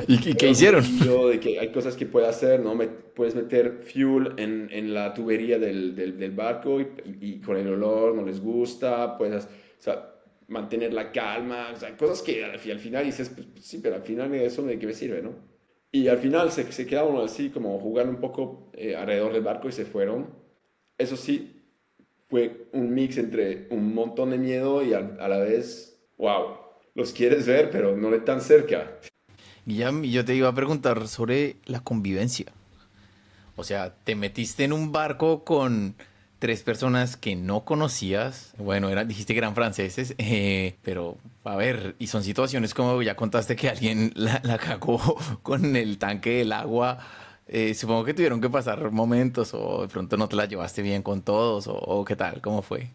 ¿Y qué Hemos hicieron? leído de que hay cosas que puedes hacer, ¿no? Puedes meter fuel en la tubería del barco y con el olor no les gusta, puedes, o sea, mantener la calma, o sea, cosas que al final dices, pues, sí, pero al final eso de qué me sirve, ¿no? Y al final se quedaron así como jugando un poco alrededor del barco y se fueron. Eso sí, fue un mix entre un montón de miedo y a la vez, wow, los quieres ver, pero no de tan cerca. Guillem, y yo te iba a preguntar sobre la convivencia. O sea, te metiste en un barco con tres personas que no conocías. Bueno, dijiste que eran franceses, pero a ver, y son situaciones como ya contaste que alguien la cagó con el tanque del agua. Supongo que tuvieron que pasar momentos o de pronto no te la llevaste bien con todos o qué tal, ¿cómo fue?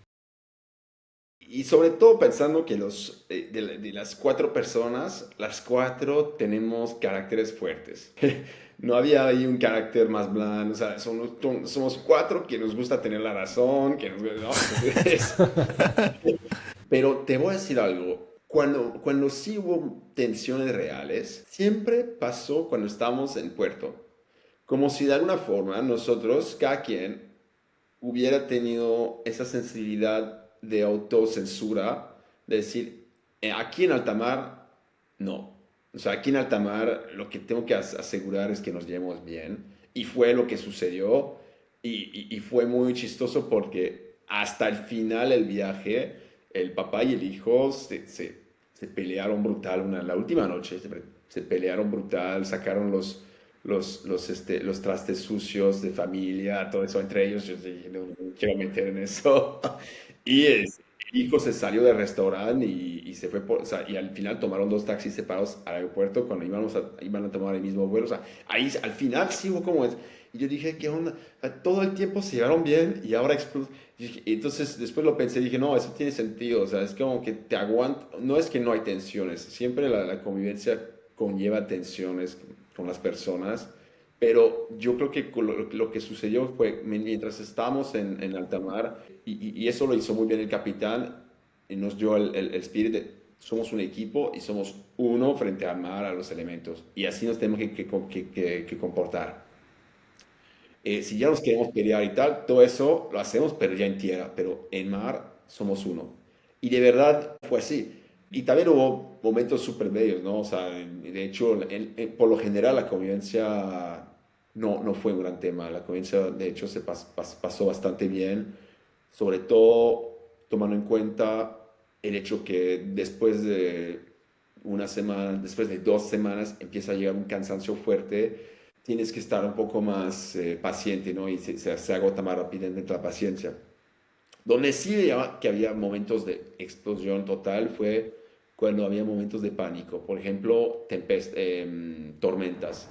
Y sobre todo pensando que de las 4 personas, las 4 tenemos caracteres fuertes. No había ahí un carácter más blando, o sea, somos 4 que nos gusta tener la razón, ¿no? Entonces, pero te voy a decir algo, cuando sí hubo tensiones reales, siempre pasó cuando estábamos en puerto. Como si de alguna forma nosotros, cada quien, hubiera tenido esa sensibilidad de autocensura, de decir, aquí en alta mar, no. O sea, aquí en alta mar lo que tengo que asegurar es que nos llevemos bien. Y fue lo que sucedió. Y fue muy chistoso porque hasta el final del viaje, el papá y el hijo se pelearon brutal. La última noche se pelearon brutal, sacaron los trastes sucios de familia, todo eso entre ellos. Yo dije, no, no me quiero meter en eso. El hijo se salió del restaurante y se fue o sea, y al final tomaron 2 taxis separados al aeropuerto cuando iban a tomar el mismo vuelo. O sea, ahí al final sí hubo como es. Y yo dije, ¿qué onda? O sea, todo el tiempo se llevaron bien y ahora explotó. Y entonces después lo pensé y dije, no, eso tiene sentido. O sea, es como que te aguanta. No es que no hay tensiones. Siempre la convivencia conlleva tensiones con las personas, pero yo creo que lo que sucedió fue mientras estábamos en alta mar, y eso lo hizo muy bien el capitán, y nos dio el espíritu de somos un equipo y somos uno frente al mar, a los elementos, y así nos tenemos que comportar. Si ya nos queremos pelear y tal, todo eso lo hacemos, pero ya en tierra, pero en mar somos uno. Y de verdad fue así. Y también hubo momentos súper bellos, ¿no? O sea, de hecho, por lo general la convivencia no fue un gran tema. La convivencia, de hecho, se pasó bastante bien, sobre todo tomando en cuenta el hecho que después de una semana, después de 2 semanas, empieza a llegar un cansancio fuerte. Tienes que estar un poco más paciente, ¿no? Y se agota más rápidamente la paciencia. Donde sí veía que había momentos de explosión total fue cuando había momentos de pánico. Por ejemplo, tormentas.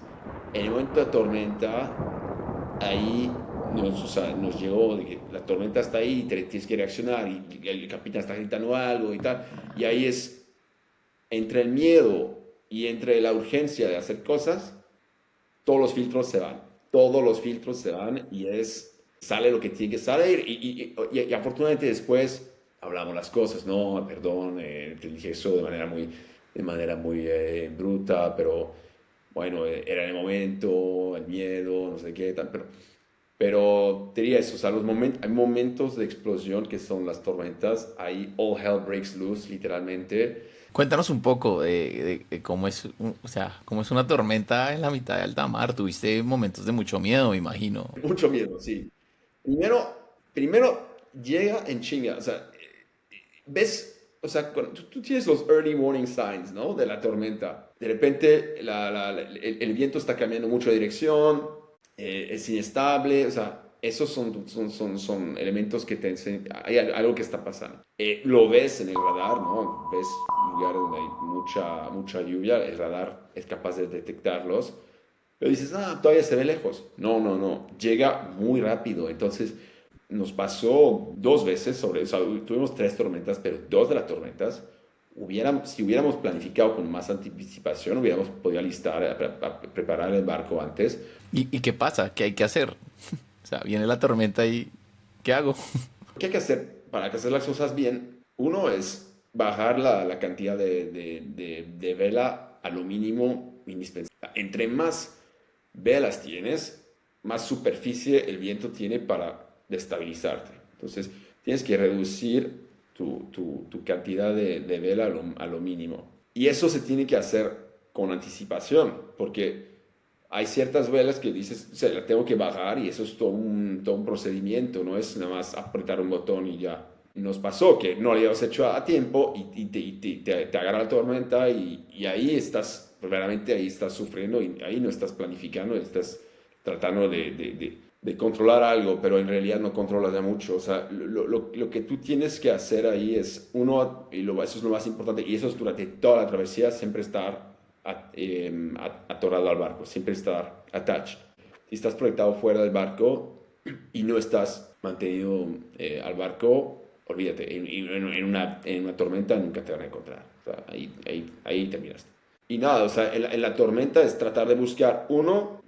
En el momento de tormenta, ahí o sea, nos llegó de que la tormenta está ahí y tienes que reaccionar y el capitán está gritando algo y tal. Y ahí es entre el miedo y entre la urgencia de hacer cosas, todos los filtros se van. Todos los filtros se van y sale lo que tiene que salir. Y afortunadamente después hablamos las cosas, no, perdón, te dije eso de manera muy bruta, pero bueno, era el momento, el miedo, no sé qué, tal, pero te diría eso, o sea, hay momentos de explosión que son las tormentas, ahí all hell breaks loose, literalmente. Cuéntanos un poco de cómo es, o sea, cómo es una tormenta en la mitad de alta mar. Tuviste momentos de mucho miedo, me imagino. Mucho miedo, sí. Primero llega en chinga, o sea, ves, o sea, tú tienes los early warning signs, ¿no? De la tormenta. De repente el viento está cambiando mucho de dirección, es inestable, o sea, esos son elementos que te enseñan, hay algo que está pasando. Lo ves en el radar, ¿no? Ves lugares donde hay mucha lluvia, el radar es capaz de detectarlos, pero dices, todavía se ve lejos. No, no, no, llega muy rápido, entonces nos pasó 2 veces o sea, tuvimos 3 tormentas, pero 2 de las tormentas, si hubiéramos planificado con más anticipación, hubiéramos podido alistar, preparar el barco antes. Y qué pasa? ¿Qué hay que hacer? O sea, viene la tormenta y ¿qué hago? ¿Qué hay que hacer para que hacer las cosas bien? Uno es bajar la cantidad de vela a lo mínimo indispensable. Entre más velas tienes, más superficie el viento tiene para destabilizarte. Entonces, tienes que reducir tu cantidad de vela a lo mínimo. Y eso se tiene que hacer con anticipación, porque hay ciertas velas que dices, o sea, la tengo que bajar y eso es todo un procedimiento, no es nada más apretar un botón y ya. Nos pasó que no lo habíamos hecho a tiempo y te agarra la tormenta y ahí verdaderamente ahí estás sufriendo y ahí no estás planificando, estás tratando de controlar algo, pero en realidad no controlas ya mucho. O sea, lo que tú tienes que hacer ahí es, eso es lo más importante, y eso es durante toda la travesía, siempre estar atorado al barco, siempre estar attached. Si estás proyectado fuera del barco y no estás mantenido al barco, olvídate, en una tormenta nunca te van a encontrar. O sea, ahí terminaste. Y nada, o sea, en la tormenta es tratar de buscar,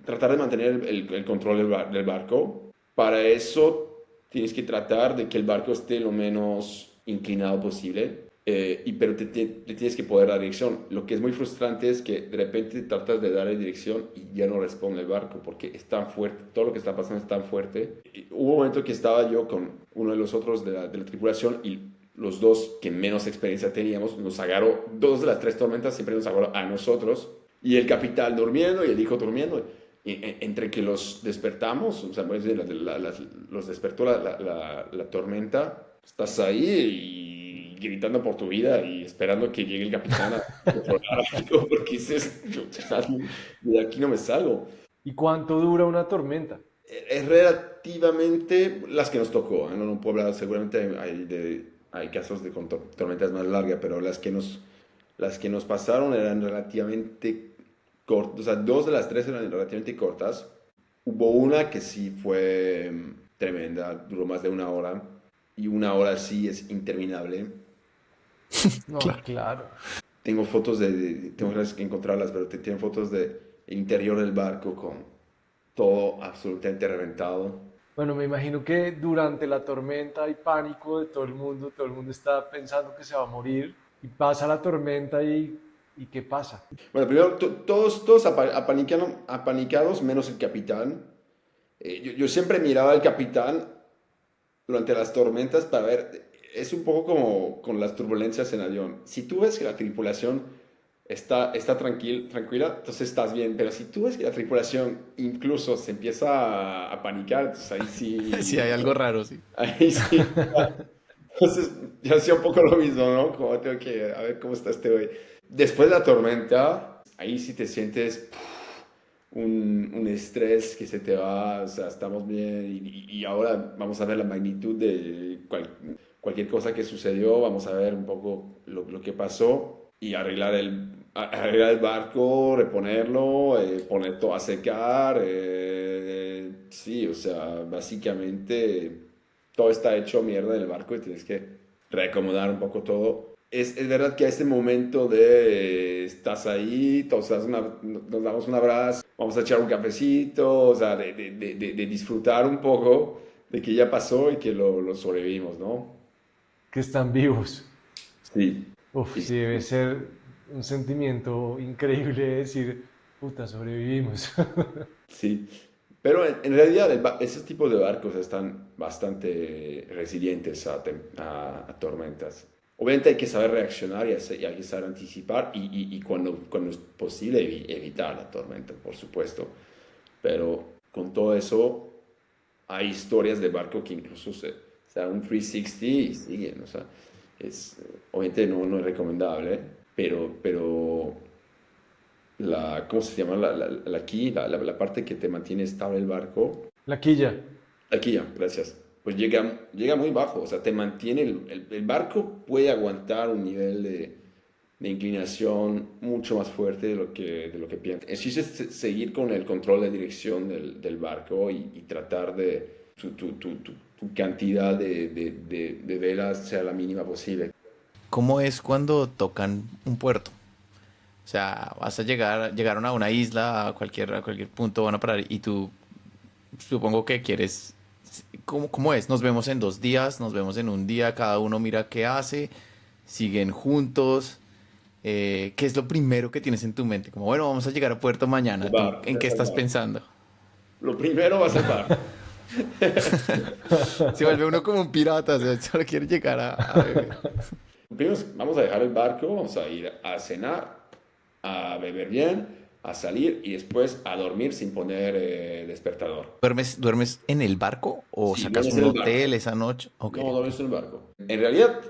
tratar de mantener el control del barco. Para eso tienes que tratar de que el barco esté lo menos inclinado posible, pero le tienes que poder dar dirección. Lo que es muy frustrante es que de repente tratas de darle dirección y ya no responde el barco porque es tan fuerte, todo lo que está pasando es tan fuerte. Hubo un momento que estaba yo con uno de los otros de la tripulación y los dos que menos experiencia teníamos, nos agarró, 2 de las 3 tormentas siempre nos agarró a nosotros, y el capitán durmiendo y el hijo durmiendo. Y entre que los despertamos, o sea, pues, los despertó la tormenta, estás ahí y gritando por tu vida y esperando que llegue el capitán a controlar algo, porque dices, de aquí no me salgo. ¿Y cuánto dura una tormenta? Es relativamente las que nos tocó, ¿eh? No puedo hablar, seguramente hay casos de tormentas más largas, pero las que nos pasaron eran relativamente cortas, o sea, 2 de las 3 eran relativamente cortas. Hubo una que sí fue tremenda, duró más de una hora, y una hora sí es interminable. No, claro. Tengo que encontrarlas, pero tienen fotos del interior del barco con todo absolutamente reventado. Bueno, me imagino que durante la tormenta hay pánico de todo el mundo está pensando que se va a morir y pasa la tormenta y ¿qué pasa? Bueno, primero, todos apanicados, menos el capitán. Yo siempre miraba al capitán durante las tormentas para ver. es un poco como con las turbulencias en avión. Si tú ves que la tripulación está tranquila, entonces estás bien. Pero si tú ves que la tripulación incluso se empieza a panicar, entonces ahí Sí, sí, hay algo raro, sí. ahí sí. Entonces, yo hacía un poco lo mismo, ¿no? Como tengo que, a ver cómo está este hoy. Después de la tormenta, ahí sí te sientes un estrés que se te va, o sea, estamos bien y ahora vamos a ver la magnitud de cualquier cosa que sucedió, vamos a ver un poco lo que pasó y arreglar el barco, reponerlo, poner todo a secar, sí, o sea, básicamente todo está hecho mierda en el barco y tienes que reacomodar un poco todo. Es verdad que a este momento de estás ahí, nos damos un abrazo, vamos a echar un cafecito, o sea, de disfrutar un poco de que ya pasó y que lo sobrevivimos, ¿no? Que están vivos. Sí. Uf, Y- sí, debe ser un sentimiento increíble decir, puta, sobrevivimos. Sí. Pero en realidad esos tipos de barcos están bastante resilientes a tormentas. Obviamente hay que saber reaccionar y hay que saber anticipar y cuando es posible evitar la tormenta, por supuesto. Pero con todo eso hay historias de barco que incluso se dan un 360 y siguen. O sea, obviamente no es recomendable, pero ¿cómo se llama? La parte que te mantiene estable el barco. La quilla. Aquí ya, gracias. Pues llega muy bajo, o sea, te mantiene, el barco puede aguantar un nivel de inclinación mucho más fuerte de lo que piensa. El chiste es seguir con el control de dirección del barco y tratar de tu cantidad de velas sea la mínima posible. ¿Cómo es cuando tocan un puerto? O sea, llegaron a una isla, a cualquier punto van a parar y tú supongo que quieres, ¿cómo es? Nos vemos en 2 días, nos vemos en un día, cada uno mira qué hace, siguen juntos. ¿Qué es lo primero que tienes en tu mente? Como, bueno, vamos a llegar a puerto El mañana. ¿Tú bar, en qué es el estás bar. pensando? Lo primero va a ser bar. Se vuelve uno como un pirata, o sea, solo quiere llegar a beber. Primero vamos a dejar el barco, vamos a ir a cenar, a beber bien, a salir y después a dormir sin poner despertador. ¿Duermes en el barco o Sí, sacas duermes un en el hotel barco. esa noche? Ok, No, ok. duermes en el barco. En realidad,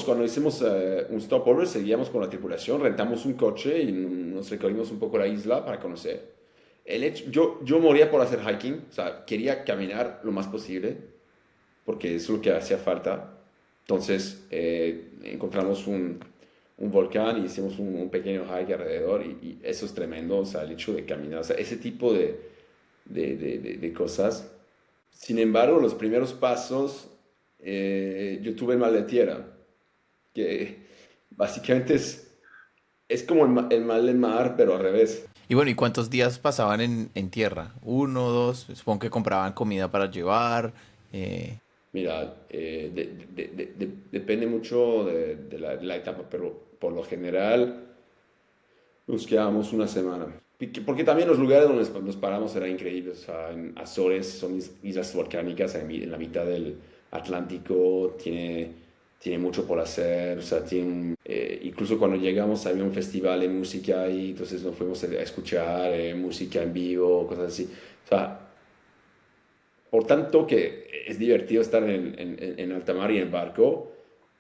cuando hicimos un stopover, seguíamos con la tripulación, rentamos un coche y nos recorrimos un poco la isla para conocer. Yo moría por hacer hiking, o sea, quería caminar lo más posible, porque eso es lo que hacía falta. Entonces, encontramos un volcán y hicimos un pequeño hike alrededor y eso es tremendo, o sea, el hecho de caminar, o sea, ese tipo de cosas. Sin embargo, los primeros pasos, yo tuve el mal de tierra, que básicamente es como el mal de mar, pero al revés. Y bueno, ¿y cuántos días pasaban en tierra? ¿Uno, dos? Supongo que compraban comida para llevar. eh, Mira, depende mucho de la etapa, pero por lo general nos quedamos una semana. Porque también los lugares donde nos paramos eran increíbles. O sea, en Azores son islas volcánicas en la mitad del Atlántico, tiene mucho por hacer. O sea, incluso cuando llegamos había un festival de música ahí, entonces nos fuimos a escuchar música en vivo, cosas así. O sea, por tanto que es divertido estar en alta mar y en barco,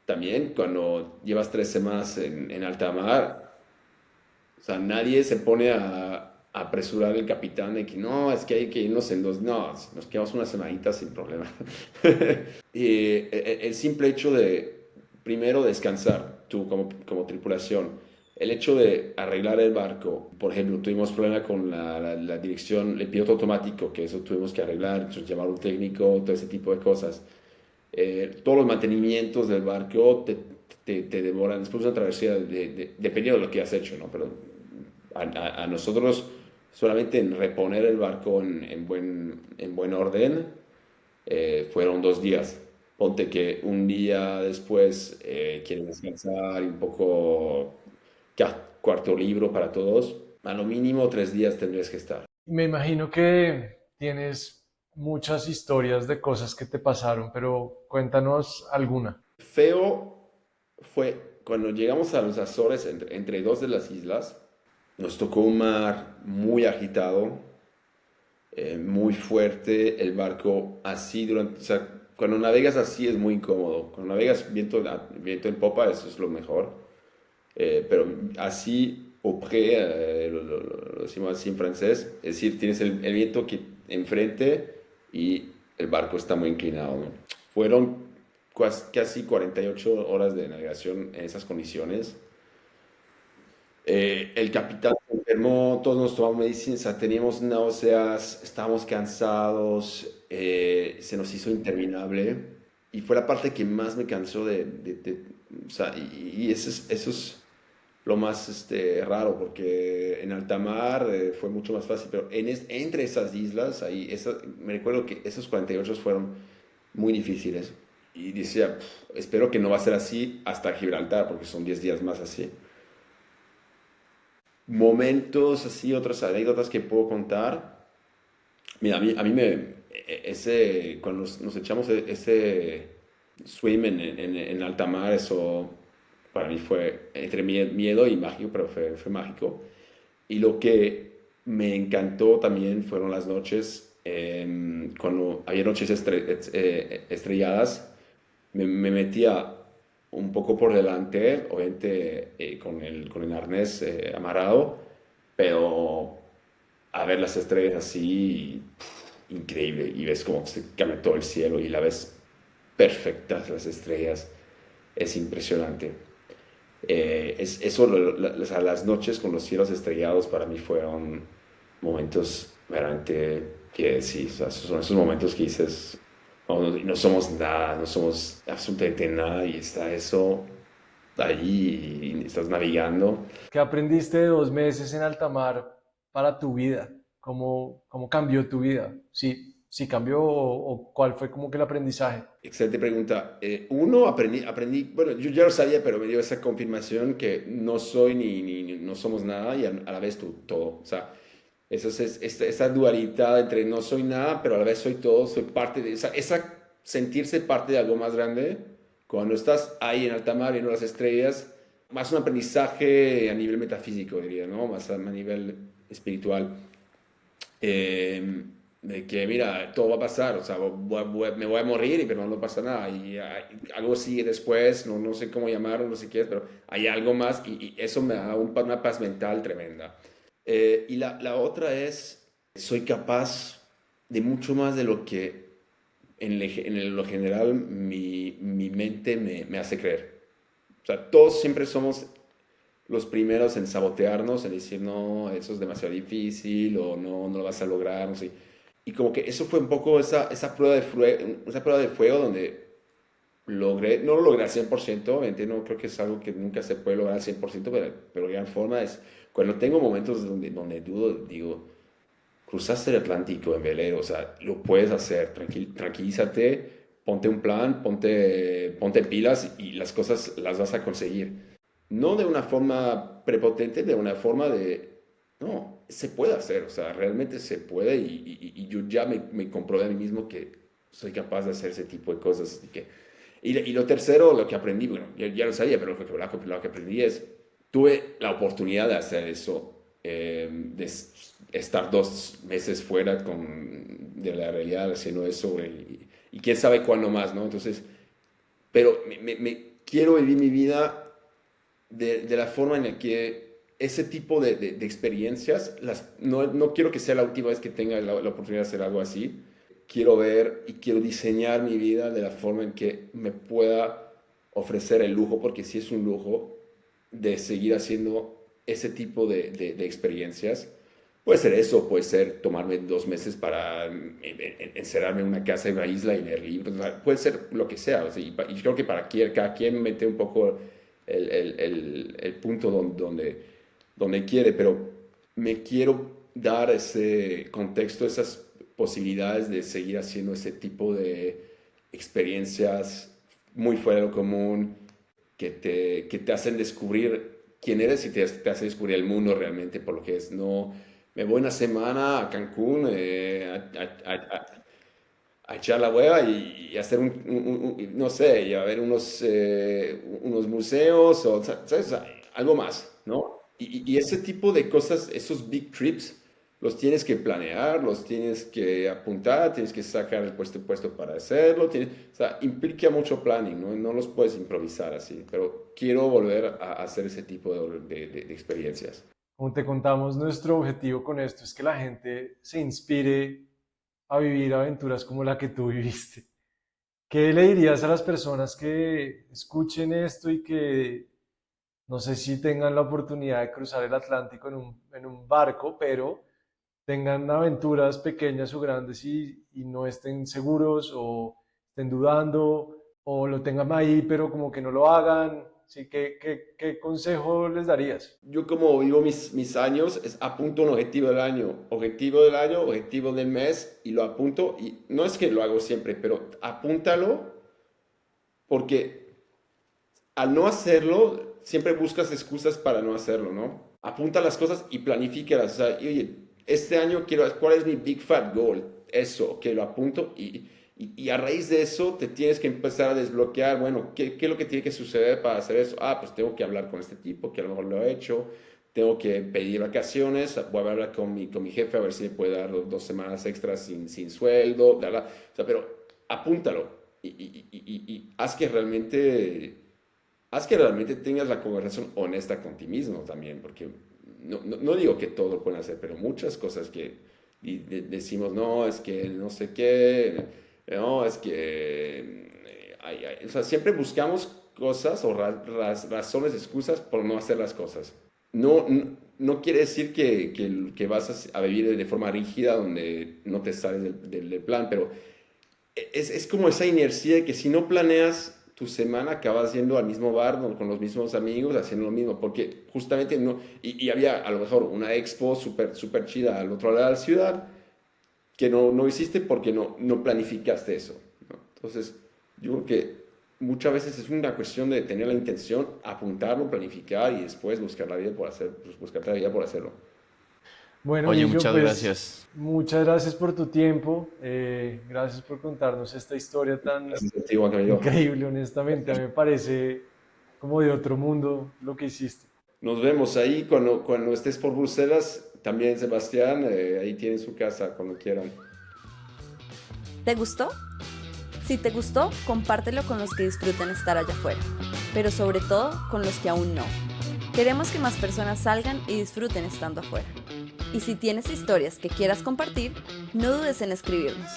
también cuando llevas 3 semanas en alta mar, o sea, nadie se pone a apresurar el capitán de que no, es que hay que irnos en 2, no, nos quedamos una semanita sin problema. Y el simple hecho de, primero, descansar, tú como tripulación, el hecho de arreglar el barco, por ejemplo, tuvimos problema con la dirección, el piloto automático, que eso tuvimos que arreglar, entonces llamar a un técnico, todo ese tipo de cosas. Todos los mantenimientos del barco te demoran, después de una travesía, dependiendo de lo que has hecho, ¿no? Pero a nosotros solamente en reponer el barco en buen orden fueron 2 días. Ponte que un día después quieres descansar y un poco cuarto libro para todos. A lo mínimo 3 días tendrías que estar. Me imagino que tienes muchas historias de cosas que te pasaron, pero cuéntanos alguna. Feo fue cuando llegamos a los Azores, entre dos de las islas, nos tocó un mar muy agitado, muy fuerte, el barco así durante, o sea, cuando navegas así es muy incómodo, cuando navegas viento en popa, eso es lo mejor. Pero así, au près, lo decimos así en francés, es decir, tienes el viento que enfrente y el barco está muy inclinado, ¿no? Fueron casi 48 horas de navegación en esas condiciones. El capitán se enfermó, todos nos tomamos medicinas, o sea, teníamos náuseas, estábamos cansados, se nos hizo interminable y fue la parte que más me cansó o sea, y eso es lo más raro, porque en alta mar fue mucho más fácil, pero entre esas islas, me recuerdo que esos 48 fueron muy difíciles. Y decía, espero que no va a ser así hasta Gibraltar, porque son 10 días más así. Momentos así, otras anécdotas que puedo contar. Mira, cuando nos echamos ese swim en alta mar, eso para mí fue entre miedo y mágico, pero fue mágico. Y lo que me encantó también fueron las noches, cuando había noches estrelladas, me metía un poco por delante, obviamente con el arnés amarrado, pero a ver las estrellas así, increíble, y ves cómo se cambia todo el cielo y la ves perfectas las estrellas, es impresionante. Eso, o sea, las noches con los cielos estrellados para mí fueron momentos realmente que sí, o sea, son esos momentos que dices, no somos nada, no somos absolutamente nada y está eso ahí y estás navegando. ¿Qué aprendiste de 2 meses en alta mar para tu vida? ¿Cómo cambió tu vida? Sí cambió o cuál fue como que el aprendizaje. Excelente pregunta. Uno, bueno, yo ya lo sabía, pero me dio esa confirmación que no soy ni no somos nada y a la vez todo. O sea, esa dualidad entre no soy nada, pero a la vez soy todo, soy parte de esa sentirse parte de algo más grande. Cuando estás ahí en alta mar viendo las estrellas, más un aprendizaje a nivel metafísico, diría, ¿no? Más a nivel espiritual. De que, mira, todo va a pasar, o sea, me voy a morir, pero no pasa nada, y algo sigue después, no sé cómo llamarlo, no sé qué es, pero hay algo más, y eso me da una paz mental tremenda. Y la otra es, soy capaz de mucho más de lo que lo general mi mente me hace creer. O sea, todos siempre somos los primeros en sabotearnos, en decir, no, eso es demasiado difícil o no lo vas a lograr, no sé. Y como que eso fue un poco esa prueba de fuego donde no lo logré al 100%, obviamente no creo que es algo que nunca se puede lograr al 100%, pero gran forma es, cuando tengo momentos donde dudo, digo, cruzaste el Atlántico en velero, o sea, lo puedes hacer, tranquilízate, ponte un plan, ponte pilas y las cosas las vas a conseguir. No de una forma prepotente, de una forma no, se puede hacer, o sea, realmente se puede y yo ya me comprobé a mí mismo que soy capaz de hacer ese tipo de cosas. Y lo tercero, lo que aprendí, bueno, ya lo sabía, pero lo que aprendí es, tuve la oportunidad de hacer eso, de estar 2 meses fuera de la realidad haciendo eso y quién sabe cuándo más, ¿no? Entonces, pero quiero vivir mi vida de la forma en la que ese tipo de experiencias, no quiero que sea la última vez que tenga la oportunidad de hacer algo así. Quiero ver y quiero diseñar mi vida de la forma en que me pueda ofrecer el lujo, porque sí es un lujo, de seguir haciendo ese tipo de experiencias. Puede ser eso, puede ser tomarme 2 meses para encerrarme en una casa, en una isla y leer libros, o sea, puede ser lo que sea. O sea, y creo que para cada quien mete un poco el punto donde quiere, pero me quiero dar ese contexto, esas posibilidades de seguir haciendo ese tipo de experiencias muy fuera de lo común, que te hacen descubrir quién eres y te hace descubrir el mundo realmente por lo que es. No, me voy una semana a Cancún, a echar la hueva y hacer no sé, y a ver unos museos o, ¿sabes? O sea, algo más, ¿no? Y ese tipo de cosas, esos big trips, los tienes que planear, los tienes que apuntar, tienes que sacar el puesto para hacerlo, o sea, implica mucho planning, ¿no? No los puedes improvisar así, pero quiero volver a hacer ese tipo de experiencias. Como te contamos, nuestro objetivo con esto es que la gente se inspire a vivir aventuras como la que tú viviste. ¿Qué le dirías a las personas que escuchen esto y que no sé si tengan la oportunidad de cruzar el Atlántico en un barco, pero tengan aventuras pequeñas o grandes y no estén seguros o estén dudando o lo tengan ahí, pero como que no lo hagan? ¿Sí? ¿Qué consejo les darías? Yo como vivo mis años, apunto un objetivo del año, objetivo del mes, y lo apunto, y no es que lo hago siempre, pero apúntalo, porque al no hacerlo, siempre buscas excusas para no hacerlo, ¿no? Apunta las cosas y planifícalas. O sea, y, oye, este año ¿cuál es mi big fat goal? Eso, que lo apunto y a raíz de eso te tienes que empezar a desbloquear, bueno, ¿qué es lo que tiene que suceder para hacer eso? Ah, pues tengo que hablar con este tipo que a lo mejor lo ha hecho, tengo que pedir vacaciones, voy a hablar con mi jefe a ver si me puede dar 2 semanas extras sin sueldo, bla, bla. O sea, pero apúntalo y haz que realmente tengas la conversación honesta con ti mismo también, porque no digo que todo lo pueden hacer, pero muchas cosas que decimos, no, es que no sé qué, no, es que... o sea, siempre buscamos cosas o razones, excusas por no hacer las cosas. No quiere decir que vas a vivir de forma rígida donde no te sales del plan, pero es como esa inercia de que si no planeas tu semana acabas yendo al mismo bar con los mismos amigos haciendo lo mismo, porque justamente no, y había a lo mejor una expo súper super chida al otro lado de la ciudad que no hiciste porque no planificaste eso, ¿no? Entonces, yo creo que muchas veces es una cuestión de tener la intención, apuntarlo, planificar y después buscar la vida por buscar la vida por hacerlo. Bueno, Oye, Guillo, muchas pues gracias. muchas gracias por tu tiempo, gracias por contarnos esta historia tan Gracias a ti, Juan Camilo. increíble, honestamente. A mí me parece como de otro mundo lo que hiciste. Nos vemos ahí cuando estés por Bruselas. También Sebastián, ahí tiene su casa cuando quieran. ¿Te gustó? Si te gustó, compártelo con los que disfruten estar allá afuera, pero sobre todo con los que aún no. Queremos que más personas salgan y disfruten estando afuera. Y si tienes historias que quieras compartir, no dudes en escribirnos.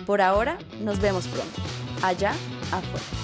Por ahora, nos vemos pronto. Allá afuera.